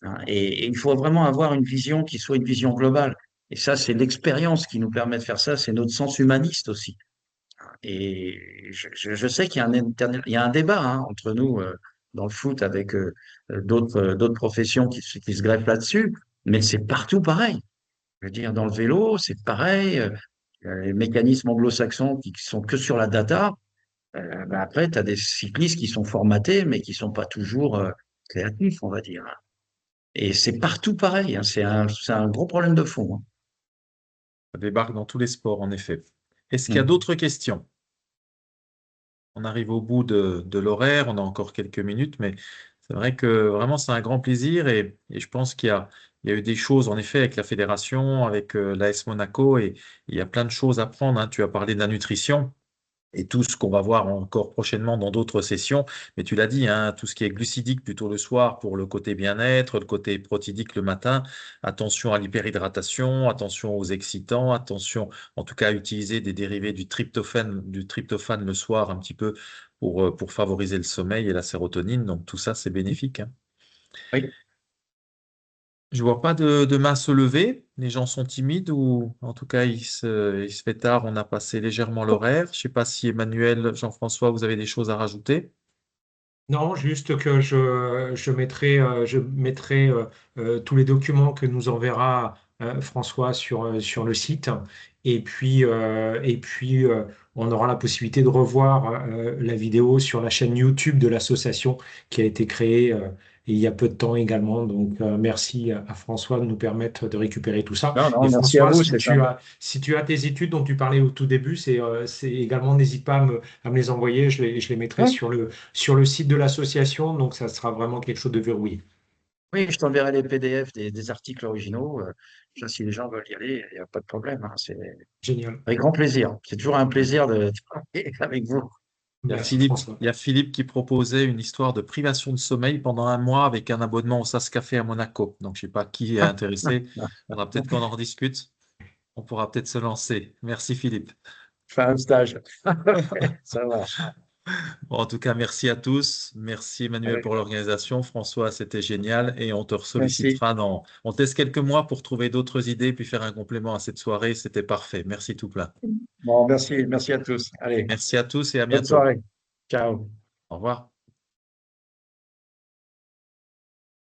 hein. Et il faut vraiment avoir une vision qui soit une vision globale. Et ça, c'est l'expérience qui nous permet de faire ça. C'est notre sens humaniste aussi. Et je sais qu'il y a il y a un débat, hein, entre nous dans le foot avec d'autres professions qui se greffent là-dessus, mais c'est partout pareil. Je veux dire, dans le vélo, c'est pareil. Les mécanismes anglo-saxons qui sont que sur la data. Ben après, tu as des cyclistes qui sont formatés, mais qui sont pas toujours créatifs, on va dire, hein. Et c'est partout pareil, hein. C'est un gros problème de fond, hein. Ça débarque dans tous les sports, en effet. Est-ce qu'il y a Mm. d'autres questions? On arrive au bout de l'horaire, on a encore quelques minutes, mais c'est vrai que vraiment c'est un grand plaisir et je pense il y a eu des choses en effet avec la fédération, avec l'AS Monaco et il y a plein de choses à prendre, hein. Tu as parlé de la nutrition et tout ce qu'on va voir encore prochainement dans d'autres sessions. Mais tu l'as dit, hein, tout ce qui est glucidique plutôt le soir pour le côté bien-être, le côté protidique le matin. Attention à l'hyperhydratation, attention aux excitants, attention en tout cas à utiliser des dérivés du tryptophane le soir un petit peu pour favoriser le sommeil et la sérotonine. Donc tout ça, c'est bénéfique, hein. Oui. Je vois pas de main se lever. Les gens sont timides ou en tout cas il se fait tard. On a passé légèrement l'horaire. Je sais pas si Emmanuel, Jean-François, vous avez des choses à rajouter. Non, juste que je mettrai tous les documents que nous enverra François sur le site. Et puis, on aura la possibilité de revoir la vidéo sur la chaîne YouTube de l'association qui a été créée il y a peu de temps également. Donc, merci à François de nous permettre de récupérer tout ça. Non, Et non, merci à François, vous. si tu as tes études dont tu parlais au tout début, c'est également, n'hésite pas à me les envoyer. Je les mettrai Ouais. sur le site de l'association, donc ça sera vraiment quelque chose de verrouillé. Oui, je t'enverrai les PDF des articles originaux. Ça, si les gens veulent y aller, il n'y a pas de problème, hein. C'est Génial. avec grand plaisir. C'est toujours un plaisir de travailler avec vous. Merci François. Il y a Philippe qui proposait une histoire de privation de sommeil pendant un mois avec un abonnement au SAS Café à Monaco. Donc, je sais pas qui est intéressé. Faudra peut-être qu'on en rediscute. On pourra peut-être se lancer. Merci Philippe. Faire un stage. Ça marche. Bon, en tout cas, merci à tous. Merci Emmanuel Avec- pour l'organisation. François, c'était génial. Et on te Merci. sollicitera on te laisse quelques mois pour trouver d'autres idées puis faire un complément à cette soirée. C'était parfait. Merci tout plein. Bon, merci. Merci à tous. Allez, Merci à tous et à bonne bientôt. soirée. Ciao. Au revoir.